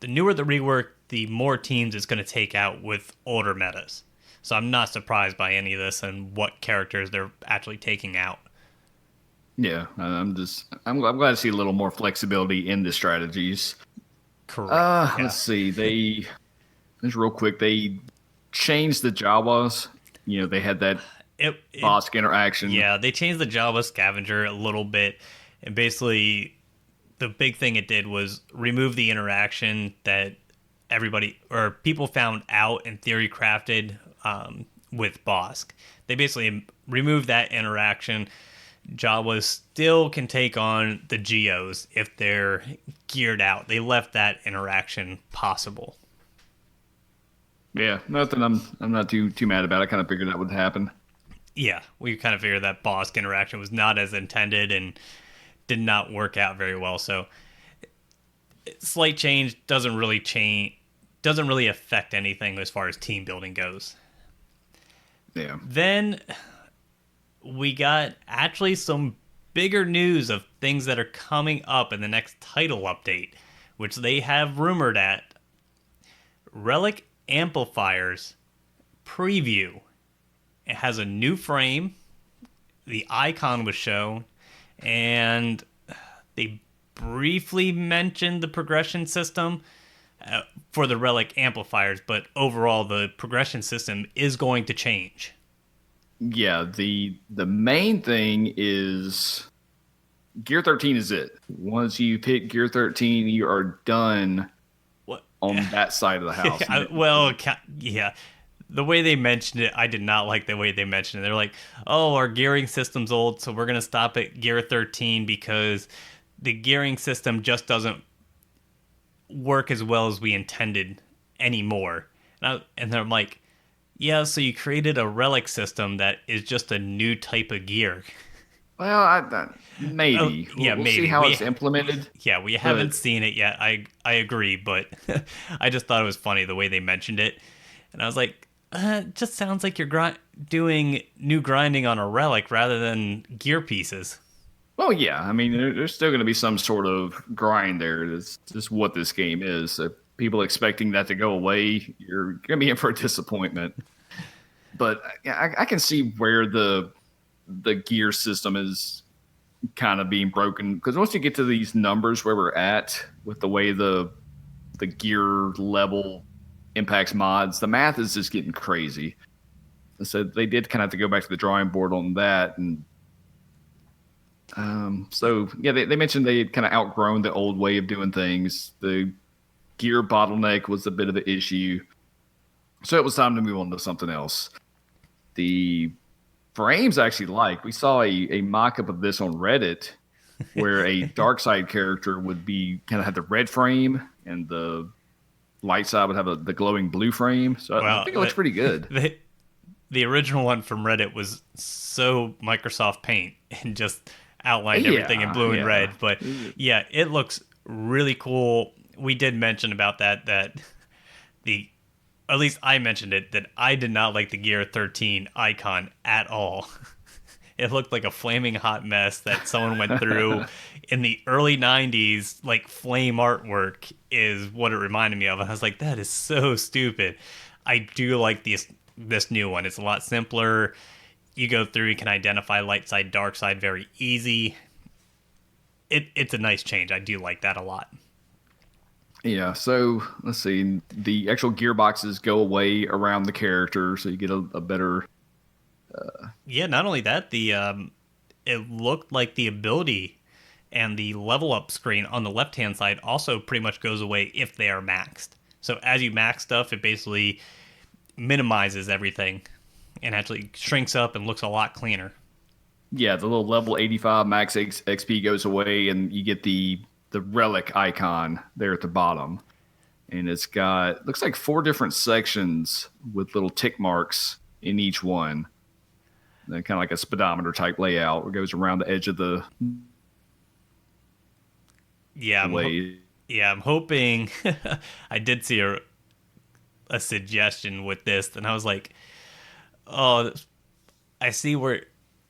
newer the rework, the more teams it's gonna take out with older metas. So I'm not surprised by any of this and what characters they're actually taking out. Yeah, I'm glad to see a little more flexibility in the strategies. Correct. Yeah. Let's see. Just real quick, they changed the Jawas. They had that Bosk interaction. Yeah, they changed the Java scavenger a little bit, and basically the big thing it did was remove the interaction that everybody or people found out and theory crafted with Bosk. They basically removed that interaction. Jawas still can take on the Geos if they're geared out. They left that interaction possible. Yeah, nothing. I'm not too mad about it. I kind of figured that would happen. Yeah, we kind of figured that Bosk interaction was not as intended and did not work out very well. So slight change doesn't really affect anything as far as team building goes. Yeah. Then we got actually some bigger news of things that are coming up in the next title update, which they have rumored at Relic Amplifiers preview. It has a new frame. The icon was shown, and they briefly mentioned the progression system for the Relic Amplifiers, but overall the progression system is going to change. Yeah, the main thing is Gear 13 is it. Once you hit Gear 13, you are done What? on that side of the house. Well, yeah. the way they mentioned it, I did not like the way they mentioned it. They're like, "Oh, our gearing system's old, so we're gonna stop at gear 13 because the gearing system just doesn't work as well as we intended anymore." And they're like, "Yeah, so you created a relic system that is just a new type of gear." Well, Oh, maybe yeah, we'll see maybe how it's implemented. yeah, we But haven't seen it yet. I agree, but I just thought it was funny the way they mentioned it, and I was like, it just sounds like you're doing new grinding on a relic rather than gear pieces. well, yeah, I mean, there's still going to be some sort of grind there. That's just what this game is. So people expecting that to go away, you're going to be in for a disappointment. But yeah, I can see where the gear system is kind of being broken because once you get to these numbers where we're at with the way the gear level impacts mods, the math is just getting crazy. So they did kind of have to go back to the drawing board on that. And so, yeah, they mentioned they had kind of outgrown the old way of doing things. The gear bottleneck was a bit of an issue. So it was time to move on to something else. The frames I actually like. We saw a mock up of this on Reddit where a dark side character would be kind of have the red frame and the light side would have the glowing blue frame. So I Well, think it looks pretty good. the original one from Reddit was so Microsoft Paint and just outlined everything in Yeah, blue and yeah. red. But yeah, it looks really cool. We did mention about that the at least I mentioned it that I did not like the Gear 13 icon at all. It looked like a flaming hot mess that someone went through in the early 90s, like flame artwork is what it reminded me of. And I was like, that is so stupid. I do like this new one. It's a lot simpler. You go through, you can identify light side, dark side very easy. It's a nice change. I do like that a lot. Yeah, so let's see. The actual gearboxes go away around the character, so you get a better. Yeah, not only that, the it looked like the ability and the level up screen on the left hand side also pretty much goes away if they are maxed. So as you max stuff, it basically minimizes everything and actually shrinks up and looks a lot cleaner. Yeah, the little level 85 max XP goes away, and you get the relic icon there at the bottom. And it's got looks like 4 different sections with little tick marks in each one. Kind of like a speedometer type layout where it goes around the edge of the Yeah, way. I'm hoping. I did see a suggestion with this, and I was like, oh, I see where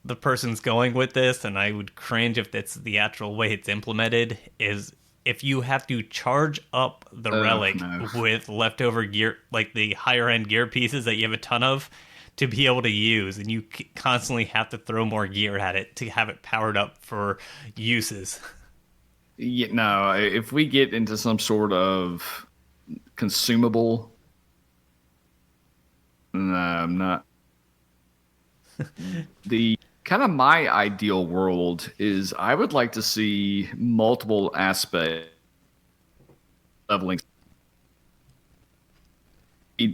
the person's going with this, and I would cringe if that's the actual way it's implemented. Is if you have to charge up the relic No. with leftover gear, like the higher end gear pieces that you have a ton of, to be able to use, and you constantly have to throw more gear at it to have it powered up for uses. Yeah, no, if we get into some sort of consumable, no, I'm not. The kind of my ideal world is I would like to see multiple aspect leveling.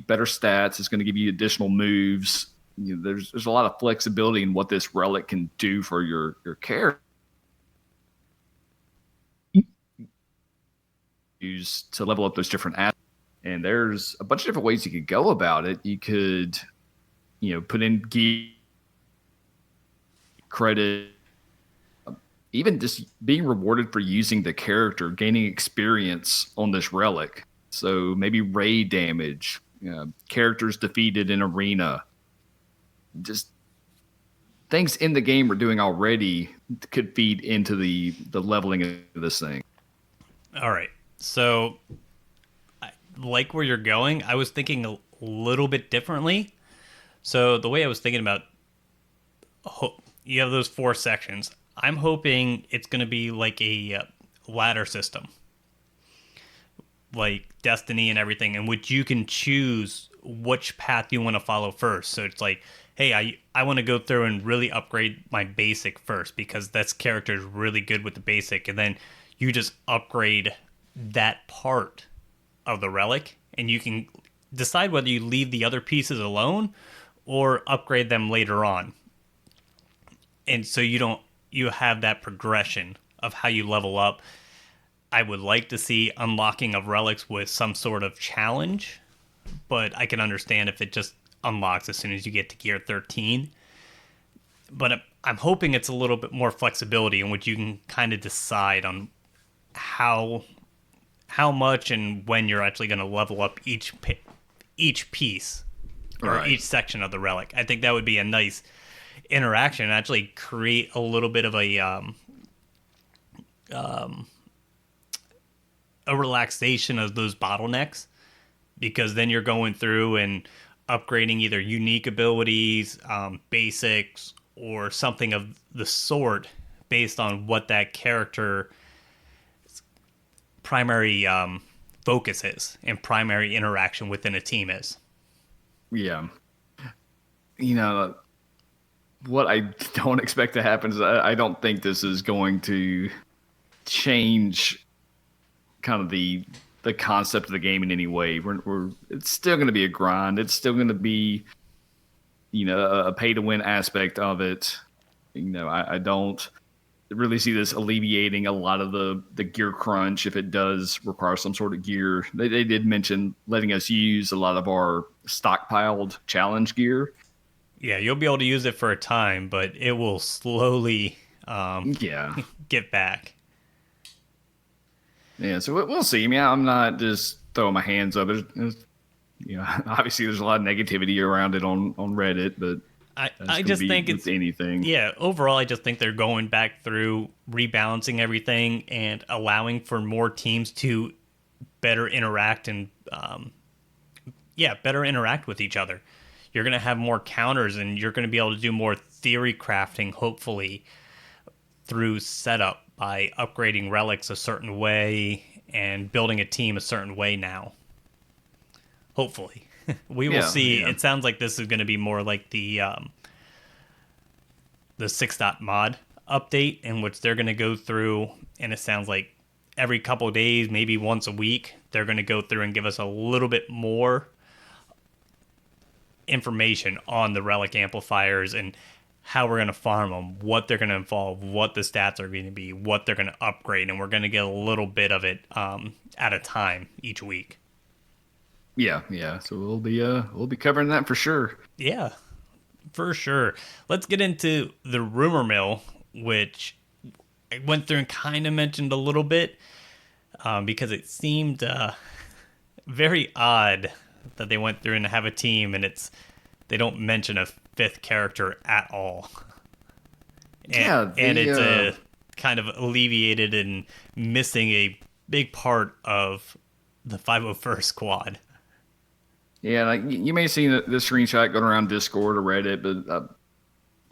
Better stats. It's going to give you additional moves. There's a lot of flexibility in what this relic can do for your character. Use to level up those different assets. And there's a bunch of different ways you could go about it. You could, put in gear credit, even just being rewarded for using the character, gaining experience on this relic. So maybe raid damage, characters defeated in arena, just things in the game we're doing already could feed into the leveling of this thing. All right. So, I like where you're going. I was thinking a little bit differently. So, the way I was thinking about, you have those 4 sections. I'm hoping it's going to be like a ladder system, like Destiny and everything, in which you can choose which path you want to follow first. So it's like, hey, I want to go through and really upgrade my basic first because this character is really good with the basic, and then you just upgrade that part of the relic, and you can decide whether you leave the other pieces alone or upgrade them later on. And so you have that progression of how you level up. I would like to see unlocking of relics with some sort of challenge, but I can understand if it just unlocks as soon as you get to gear 13. But I'm hoping it's a little bit more flexibility in which you can kind of decide on how much and when you're actually going to level up each piece or each section of the relic. I think that would be a nice interaction and actually create a little bit of a relaxation of those bottlenecks, because then you're going through and upgrading either unique abilities, basics, or something of the sort based on what that character primary focus is and primary interaction within a team is. Yeah. You know, what I don't expect to happen is I don't think this is going to change kind of the concept of the game in any way. It's still going to be a grind. It's still going to be, a pay to win aspect of it. I don't really see this alleviating a lot of the gear crunch if it does require some sort of gear. They did mention letting us use a lot of our stockpiled challenge gear. Yeah, you'll be able to use it for a time, but it will slowly get back. Yeah, so we'll see. I mean, I'm not just throwing my hands up. Obviously there's a lot of negativity around it on Reddit, but I just think it's anything. Yeah, overall, I just think they're going back through rebalancing everything and allowing for more teams to better interact and better interact with each other. You're going to have more counters, and you're going to be able to do more theory crafting, hopefully, through setup by upgrading relics a certain way and building a team a certain way now. Hopefully. We will see. Yeah. It sounds like this is going to be more like the 6.mod update, in which they're going to go through, and it sounds like every couple of days, maybe once a week, they're going to go through and give us a little bit more information on the relic amplifiers and how we're going to farm them, what they're going to involve, what the stats are going to be, what they're going to upgrade, and we're going to get a little bit of it at a time each week. Yeah. So we'll be covering that for sure. Yeah, for sure. Let's get into the rumor mill, which I went through and kind of mentioned a little bit because it seemed very odd that they went through and have a team and they don't mention a fifth character at all. And it's kind of alleviated and missing a big part of the 501st squad. Yeah, like you may have seen the screenshot going around Discord or Reddit, but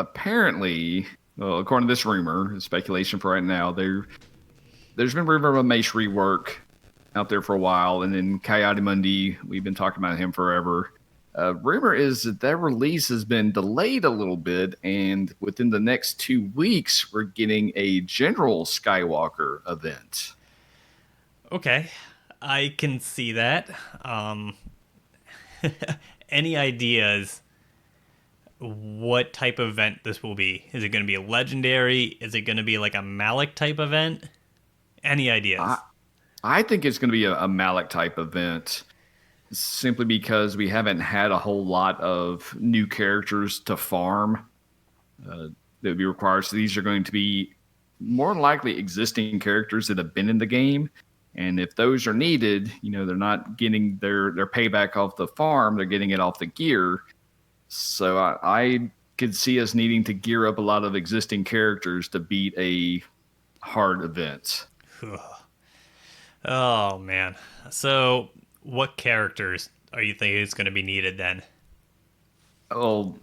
apparently, well, according to this rumor, speculation for right now, there's been rumor of a Mace rework out there for a while, and then Coyote Mundi, we've been talking about him forever. Rumor is that release has been delayed a little bit, and within the next 2 weeks, we're getting a General Skywalker event. Okay, I can see that. Any ideas what type of event this will be? Is it going to be a legendary? Is it going to be like a Malik type event? Any ideas? I think it's going to be a Malik type event, simply because we haven't had a whole lot of new characters to farm that would be required. So these are going to be more than likely existing characters that have been in the game. And if those are needed, they're not getting their payback off the farm. They're getting it off the gear. So I could see us needing to gear up a lot of existing characters to beat a hard event. Oh, man. So what characters are you thinking is going to be needed then? Well,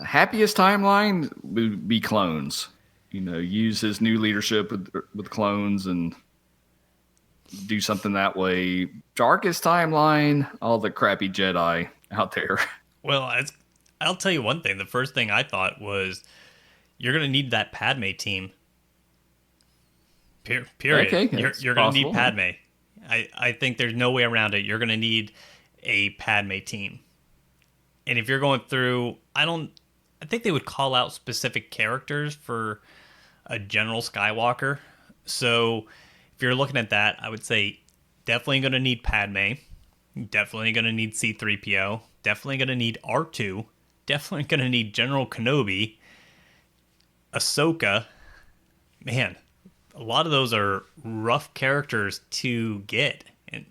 happiest timeline would be clones. Use his new leadership with clones and do something that way. Darkest timeline, all the crappy Jedi out there. Well, I'll tell you one thing. The first thing I thought was you're going to need that Padme team. Period. Okay, you're going to need Padme. I think there's no way around it. You're going to need a Padme team. And if you're going through, I think they would call out specific characters for a general Skywalker. So if you're looking at that, I would say definitely going to need Padme. Definitely going to need C-3PO. Definitely going to need R2. Definitely going to need General Kenobi. Ahsoka. Man, a lot of those are rough characters to get. And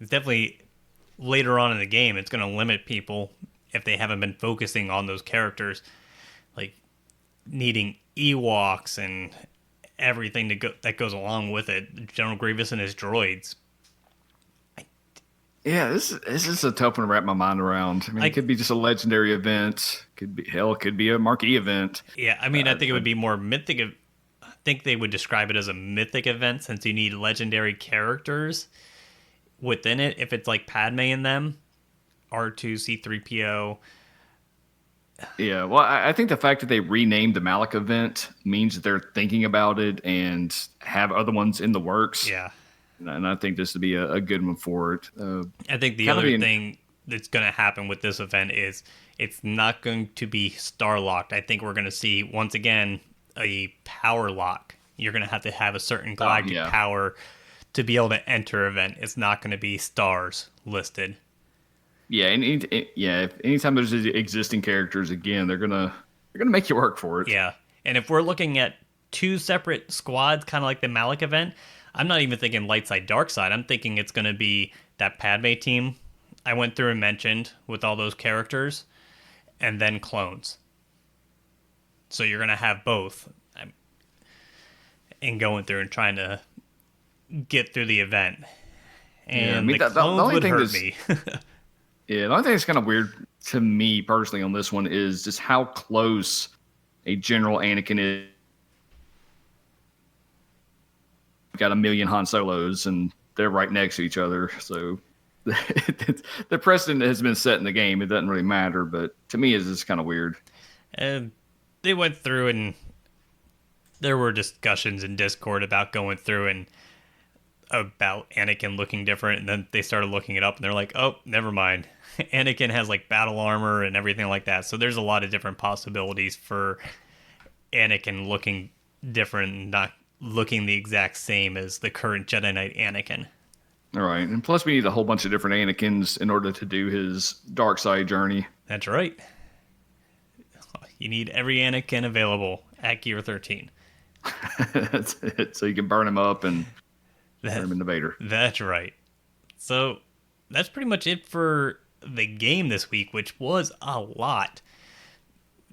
it's definitely later on in the game, it's going to limit people if they haven't been focusing on those characters. Like needing Ewoks and everything that goes along with it. General Grievous and his droids. Yeah, this is a tough one to wrap my mind around. I mean, it could be just a legendary event. It could be a marquee event. Yeah, I mean, I think it would be more mythic. I think they would describe it as a mythic event since you need legendary characters within it. If it's like Padme in them, R2, C-3PO. Yeah, well, I think the fact that they renamed the Malik event means that they're thinking about it and have other ones in the works. Yeah. And I think this would be a good one for it. I think the other thing that's going to happen with this event is it's not going to be star locked. I think we're going to see, once again, a power lock. You're going to have a certain galactic power to be able to enter event. It's not going to be stars listed. Yeah, anytime there's existing characters, again, they're gonna make you work for it. Yeah, and if we're looking at two separate squads, kind of like the Malik event, I'm not even thinking light side, dark side. I'm thinking it's going to be that Padme team I went through and mentioned with all those characters, and then clones. So you're going to have both and going through and trying to get through the event. And the clones would hurt me. Yeah, the only thing that's kind of weird to me personally on this one is just how close a General Anakin is. Got a million Han Solos, and they're right next to each other. So the precedent has been set in the game. It doesn't really matter, but to me, it's just kind of weird. And they went through, and there were discussions in Discord about going through and about Anakin looking different, and then they started looking it up, and they're like, oh, never mind. Anakin has like battle armor and everything like that. So there's a lot of different possibilities for Anakin looking different and not looking the exact same as the current Jedi Knight Anakin. All right. And plus we need a whole bunch of different Anakins in order to do his dark side journey. That's right. You need every Anakin available at Gear 13. That's it. So you can burn him up and turn him into Vader. That's right. So that's pretty much it for the game this week, which was a lot.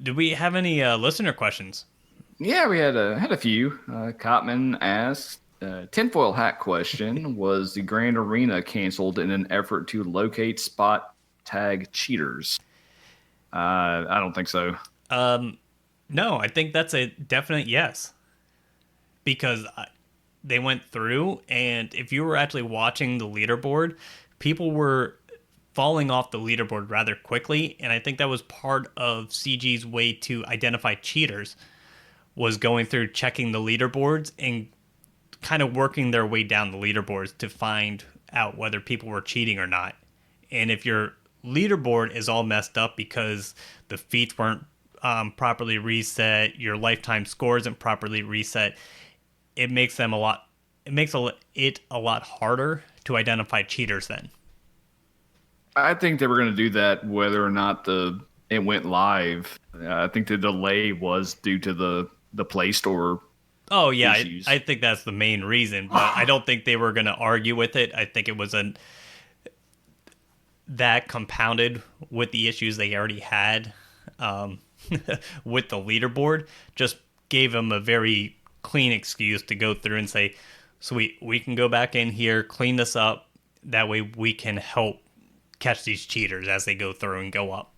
Do we have any listener questions? Yeah, we had a few. Cotman asked, tinfoil hat question, was the Grand Arena canceled in an effort to locate spot tag cheaters? I don't think so. No, I think that's a definite yes. Because they went through, and if you were actually watching the leaderboard, people were falling off the leaderboard rather quickly, and I think that was part of CG's way to identify cheaters, was going through checking the leaderboards and kind of working their way down the leaderboards to find out whether people were cheating or not. And if your leaderboard is all messed up because the feats weren't properly reset, your lifetime score isn't properly reset, it makes it a lot harder to identify cheaters then. I think they were going to do that whether or not it went live. I think the delay was due to the Play Store. Oh yeah, I think that's the main reason, but I don't think they were going to argue with it. I think it was that compounded with the issues they already had with the leaderboard, just gave them a very clean excuse to go through and say, sweet, we can go back in here, clean this up, that way we can help catch these cheaters as they go through and go up.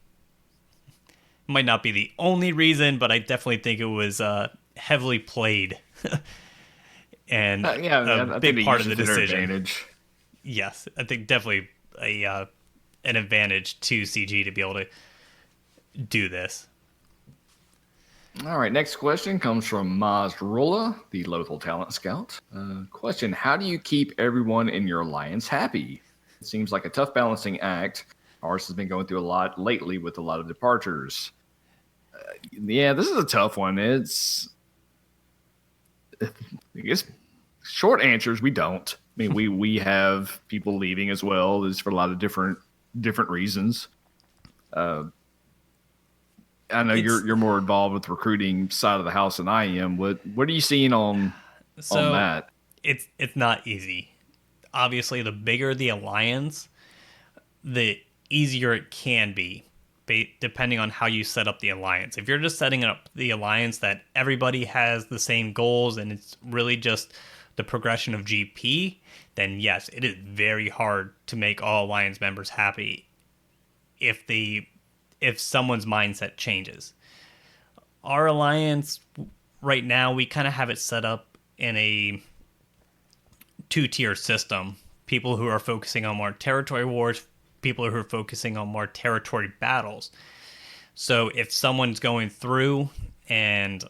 Might not be the only reason, but I definitely think it was heavily played and a big part of the decision. Yes, I think definitely an advantage to CG to be able to do this. All right, next question comes from Maz Rula, the local talent scout. Question: how do you keep everyone in your alliance happy? It seems like a tough balancing act. Ours has been going through a lot lately with a lot of departures. Yeah, this is a tough one. I guess short answers, we don't. I mean, we have people leaving as well. There's for a lot of different reasons. I know It's you're more involved with the recruiting side of the house than I am. What are you seeing on so that? it's not easy. Obviously, the bigger the alliance, the easier it can be, depending on how you set up the alliance. If you're just setting up the alliance that everybody has the same goals and it's really just the progression of GP, then yes, it is very hard to make all alliance members happy if someone's mindset changes. Our alliance right now, we kind of have it set up in a two-tier system. People who are focusing on more territory wars, people who are focusing on more territory battles. So if someone's going through and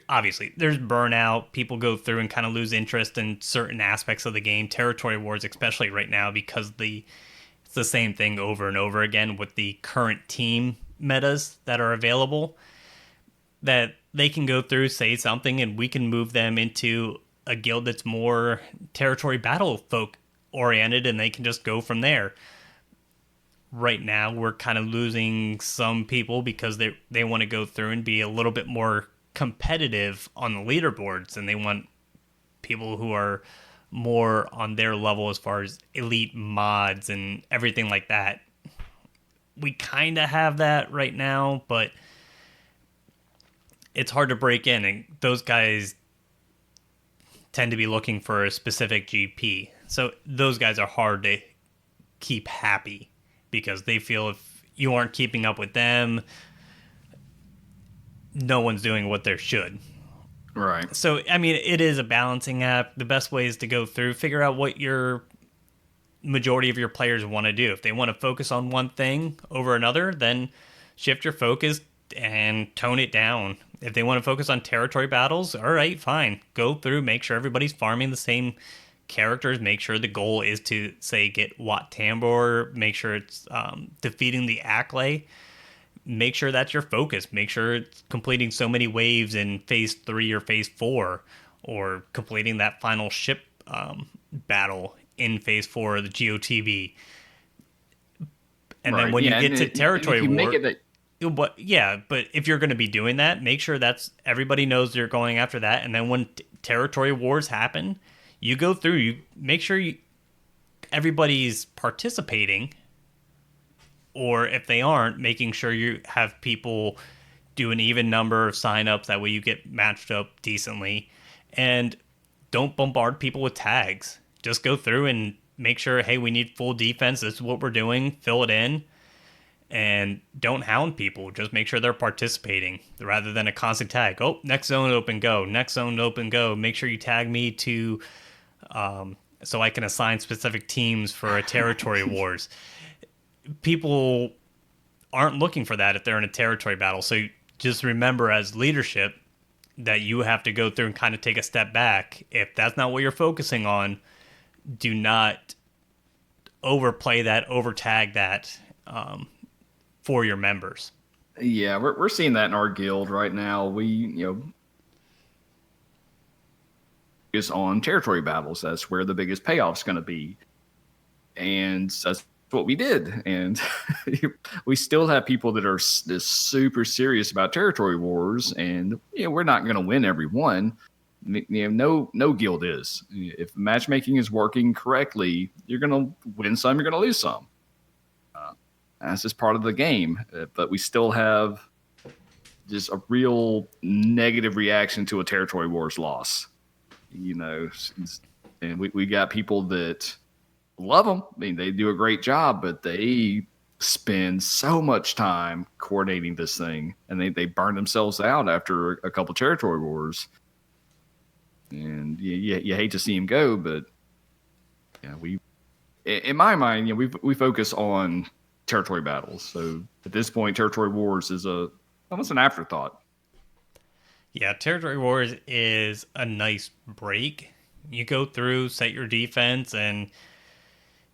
obviously there's burnout, people go through and kind of lose interest in certain aspects of the game, territory wars especially right now because it's the same thing over and over again with the current team metas that are available, that they can go through, say something, and we can move them into a guild that's more territory battle folk oriented, and they can just go from there. Right now, we're kind of losing some people because they want to go through and be a little bit more competitive on the leaderboards, and they want people who are more on their level as far as elite mods and everything like that. We kind of have that right now, but it's hard to break in, and those guys tend to be looking for a specific GP. So those guys are hard to keep happy because they feel if you aren't keeping up with them, no one's doing what they should. Right. So, I mean, it is a balancing act. The best way is to go through, figure out what your majority of your players want to do. If they want to focus on one thing over another, then shift your focus and tone it down. If they want to focus on territory battles, all right, fine. Go through, make sure everybody's farming the same characters, make sure the goal is to, say, get Wat Tambor, make sure it's defeating the Acklay. Make sure that's your focus. Make sure it's completing so many waves in phase 3 or phase 4, or completing that final ship battle in phase 4 of the GOTV. And Right. then when Yeah, you get to territory if you war, make it that. but yeah, but if you're going to be doing that, make sure that's everybody knows you're going after that. And then when territory wars happen, you go through, you make sure everybody's participating, or if they aren't, making sure you have people do an even number of signups. That way you get matched up decently, and don't bombard people with tags. Just go through and make sure, hey, we need full defense. This is what we're doing. Fill it in. And don't hound people. Just make sure they're participating rather than a constant tag. Oh, next zone open, go. Next zone open, go. Make sure you tag me to so I can assign specific teams for a territory wars. People aren't looking for that if they're in a territory battle. So just remember as leadership that you have to go through and kind of take a step back. If that's not what you're focusing on, do not overplay that, overtag that for your members. Yeah, we're seeing that in our guild right now. We is on territory battles. That's where the biggest payoff's going to be, and that's what we did. And we still have people that are super serious about territory wars, and we're not going to win every one. No guild is. If matchmaking is working correctly, you're going to win some, you're going to lose some. That's just part of the game. But we still have just a real negative reaction to a territory wars loss. And we got people that love them. I mean, they do a great job, but they spend so much time coordinating this thing, and they burn themselves out after a couple territory wars. And you hate to see them go, but in my mind, we focus on territory battles. So at this point, territory wars is a almost an afterthought. Yeah, Territory Wars is a nice break. You go through, set your defense, and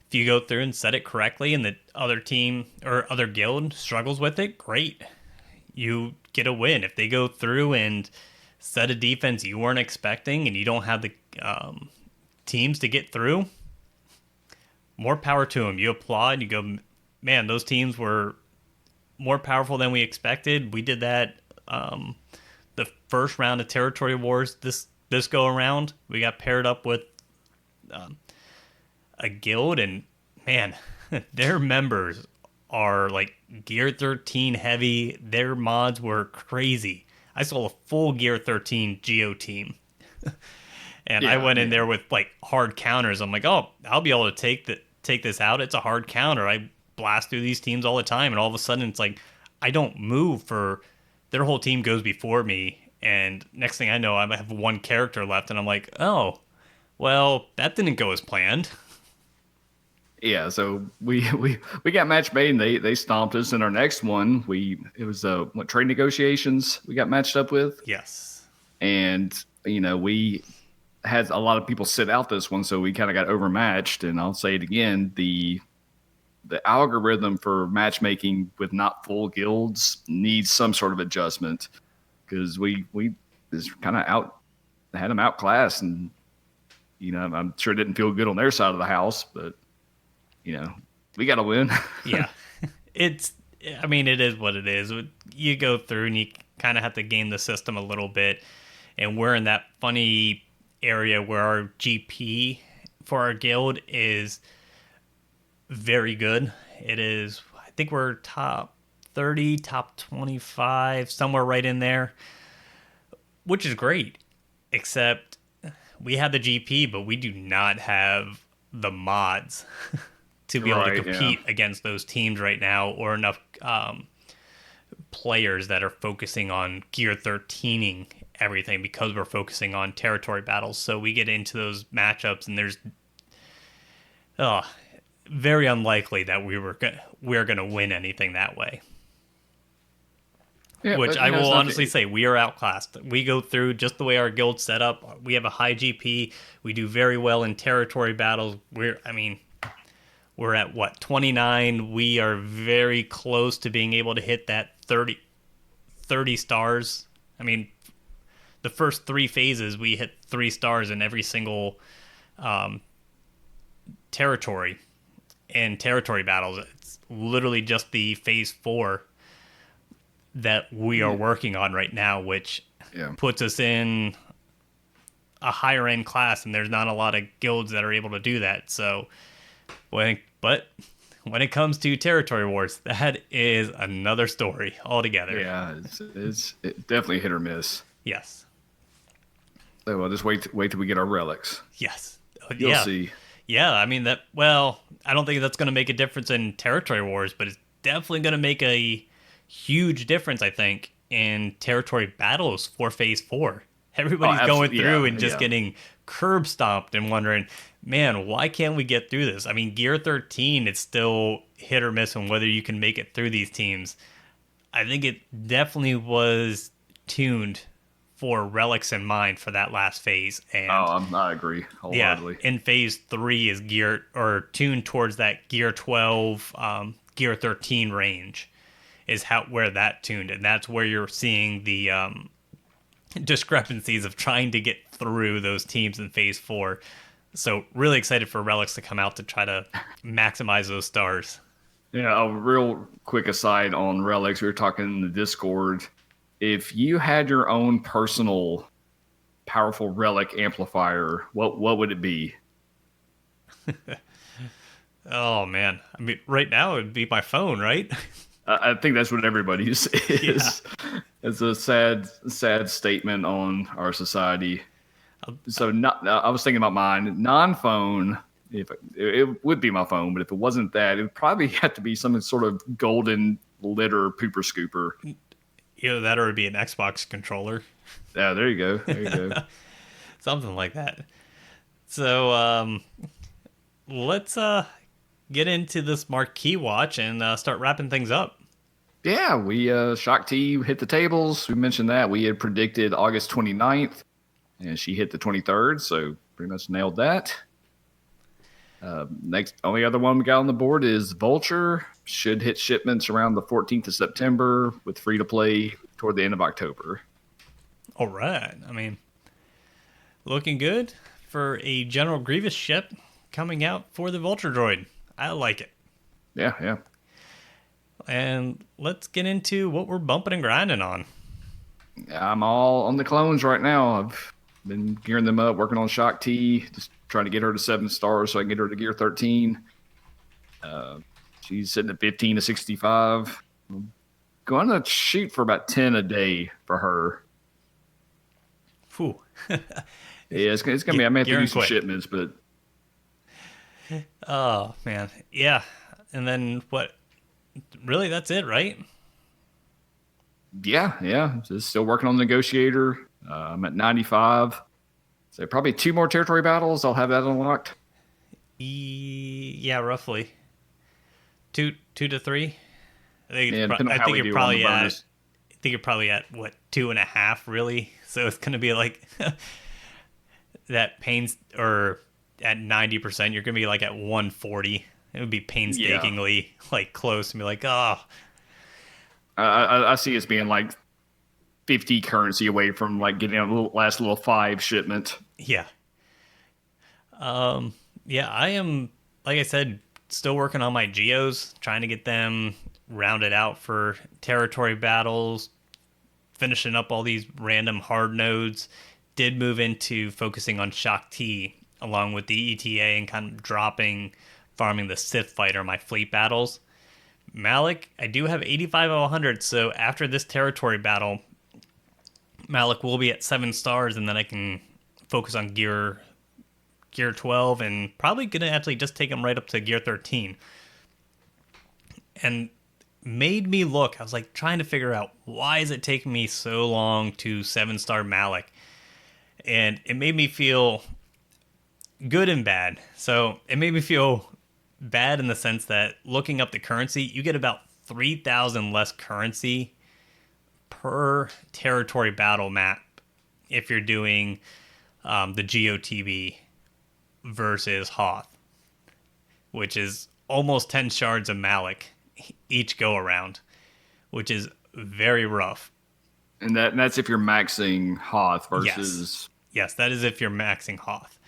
if you go through and set it correctly and the other team or other guild struggles with it, great. You get a win. If they go through and set a defense you weren't expecting and you don't have the teams to get through, more power to them. You applaud, you go, man, those teams were more powerful than we expected. We did that the first round of Territory Wars this go around. We got paired up with a guild, and man, their members are like Gear 13 heavy. Their mods were crazy. I saw a full Gear 13 Geo team. And I went in there with like hard counters. I'm like, oh, I'll be able to take this out. It's a hard counter. I blast through these teams all the time, and all of a sudden it's like I don't move for their whole team goes before me, and next thing I know, I have one character left, and I'm like, oh, well, that didn't go as planned. Yeah, so we got match made, and they stomped us. In our next one, it was trade negotiations we got matched up with. Yes, and we had a lot of people sit out this one, so we kind of got overmatched. And I'll say it again, the algorithm for matchmaking with not full guilds needs some sort of adjustment, because we just kind of had them outclassed, and I'm sure it didn't feel good on their side of the house, but we got to win. Yeah, it is what it is. You go through and you kind of have to game the system a little bit, and we're in that funny area where our GP for our guild is very good. It is, I think we're top 30, top 25, somewhere right in there, which is great, except we have the GP, but we do not have the mods to be able to compete against those teams right now, or enough players that are focusing on Gear 13ing everything, because we're focusing on territory battles. So we get into those matchups, and there's very unlikely that we're going to win anything that way. Yeah, which I will honestly say, we are outclassed. We go through just the way our guild's set up. We have a high GP. We do very well in territory battles. We're at what, 29? We are very close to being able to hit that 30 stars. I mean, the first 3 phases, we hit 3 stars in every single territory and territory battles. It's literally just the phase 4 that we are working on right now, which puts us in a higher end class, and there's not a lot of guilds that are able to do that. So, but when it comes to territory wars, that is another story altogether. Yeah, it's definitely hit or miss. Yes. So we'll just wait till we get our relics. Yes. You'll see. Yeah, I mean I don't think that's going to make a difference in territory wars, but it's definitely going to make a huge difference, I think, in territory battles for phase 4. Everybody's going through and just getting curb stomped and wondering, man, why can't we get through this? I mean, Gear 13, it's still hit or miss on whether you can make it through these teams. I think it definitely was tuned for Relics in mind for that last phase. And I agree wholeheartedly. Yeah, in phase 3 is tuned towards that Gear 12, Gear 13 range is where that tuned, and that's where you're seeing the discrepancies of trying to get through those teams in phase 4. So really excited for Relics to come out to try to maximize those stars. Yeah, a real quick aside on Relics, we were talking in the Discord. If you had your own personal powerful Relic amplifier, what would it be? Oh man, I mean, right now it would be my phone, right? I think that's what everybody's is. Yeah. It's a sad statement on our society. So I was thinking about mine. Non-phone, if it would be my phone, but if it wasn't that, it would probably have to be some sort of golden litter pooper scooper. Either that or it would be an Xbox controller. Yeah, there you go. Something like that. So let's get into this marquee watch and start wrapping things up. Yeah, we Shock T hit the tables. We mentioned that. We had predicted August 29th, and she hit the 23rd, so pretty much nailed that. Next, only other one we got on the board is Vulture. Should hit shipments around the 14th of September with free to play toward the end of October. All right. I mean, looking good for a General Grievous ship coming out for the Vulture droid. I like it. Yeah. And let's get into what we're bumping and grinding on. I'm all on the clones right now. I've been gearing them up, working on Shock T, just trying to get her to 7 stars so I can get her to gear 13. She's sitting at 15 to 65. I'm going to shoot for about 10 a day for her. Whew. Yeah, it's going to be, I may have to do some shipments, but. Oh, man. Yeah. And then what? Really, that's it, right? Yeah. Just still working on the negotiator. I'm at 95. So probably 2 more territory battles. I'll have that unlocked. Yeah, roughly. 2 to 3. I think you're probably at what, 2.5 really. So it's gonna be like that pains, or at 90%, you're gonna be like at 140. It would be painstakingly like close and be like, oh. I see us being like 50 currency away from like getting a last little 5 shipment. Yeah. Yeah, I am, like I said, still working on my geos, trying to get them rounded out for territory battles, finishing up all these random hard nodes. Did move into focusing on Shock T along with the ETA and kind of farming the Sith fighter, my fleet battles. Malik, I do have 85 of 100, so after this territory battle, Malik will be at 7 stars, and then I can focus on gear 12, and probably gonna actually just take him right up to gear 13. And made me look, I was like trying to figure out, why is it taking me so long to 7-star Malik? And it made me feel good and bad. So it made me feel bad in the sense that looking up the currency, you get about 3,000 less currency per territory battle map if you're doing the GOTB versus Hoth, which is almost 10 shards of Malik each go around, which is very rough. And that's if you're maxing Hoth versus... Yes, that is if you're maxing Hoth.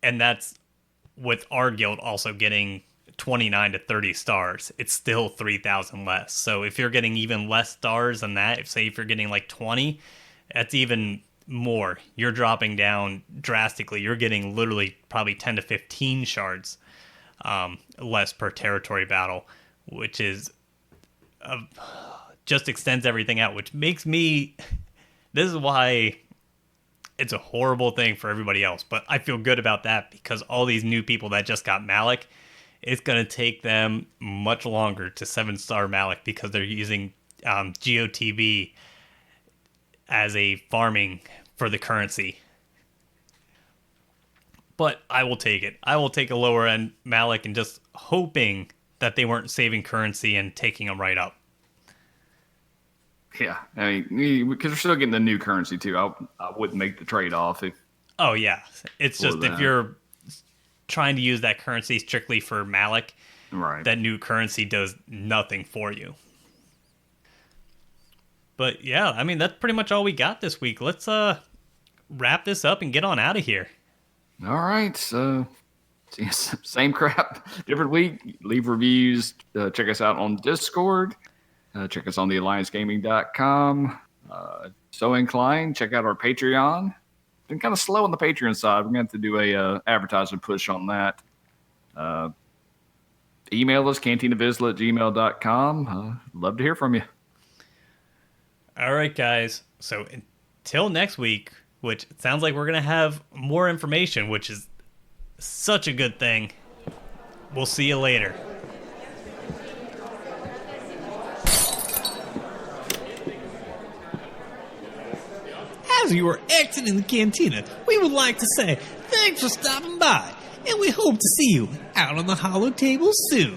And that's with our guild also getting 29 to 30 stars. It's still 3,000 less. So if you're getting even less stars than that, if you're getting like 20, that's even more. You're dropping down drastically. You're getting literally probably 10 to 15 shards less per territory battle, which is just extends everything out, which makes me... This is why it's a horrible thing for everybody else, but I feel good about that because all these new people that just got Malik, it's going to take them much longer to 7-star Malik because they're using GOTB as a farming for the currency. But I will take it. I will take a lower end Malik and just hoping that they weren't saving currency and taking them right up. Yeah, I mean, because we're still getting the new currency too. I wouldn't make the trade-off. Oh, yeah. It's just if you're trying to use that currency strictly for Malik, right, that new currency does nothing for you. But yeah, I mean, that's pretty much all we got this week. Let's wrap this up and get on out of here. All right. So, same crap, different week. Leave reviews. Check us out on Discord. Check us on thealliancegaming.com. So inclined, check out our Patreon. Been kind of slow on the Patreon side. We're going to have to do a advertisement push on that. Email us, cantinavisla@gmail.com. Love to hear from you. All right, guys. So until next week, which it sounds like we're going to have more information, which is such a good thing. We'll see you later. As you are exiting the cantina, we would like to say thanks for stopping by, and we hope to see you out on the hollow table soon.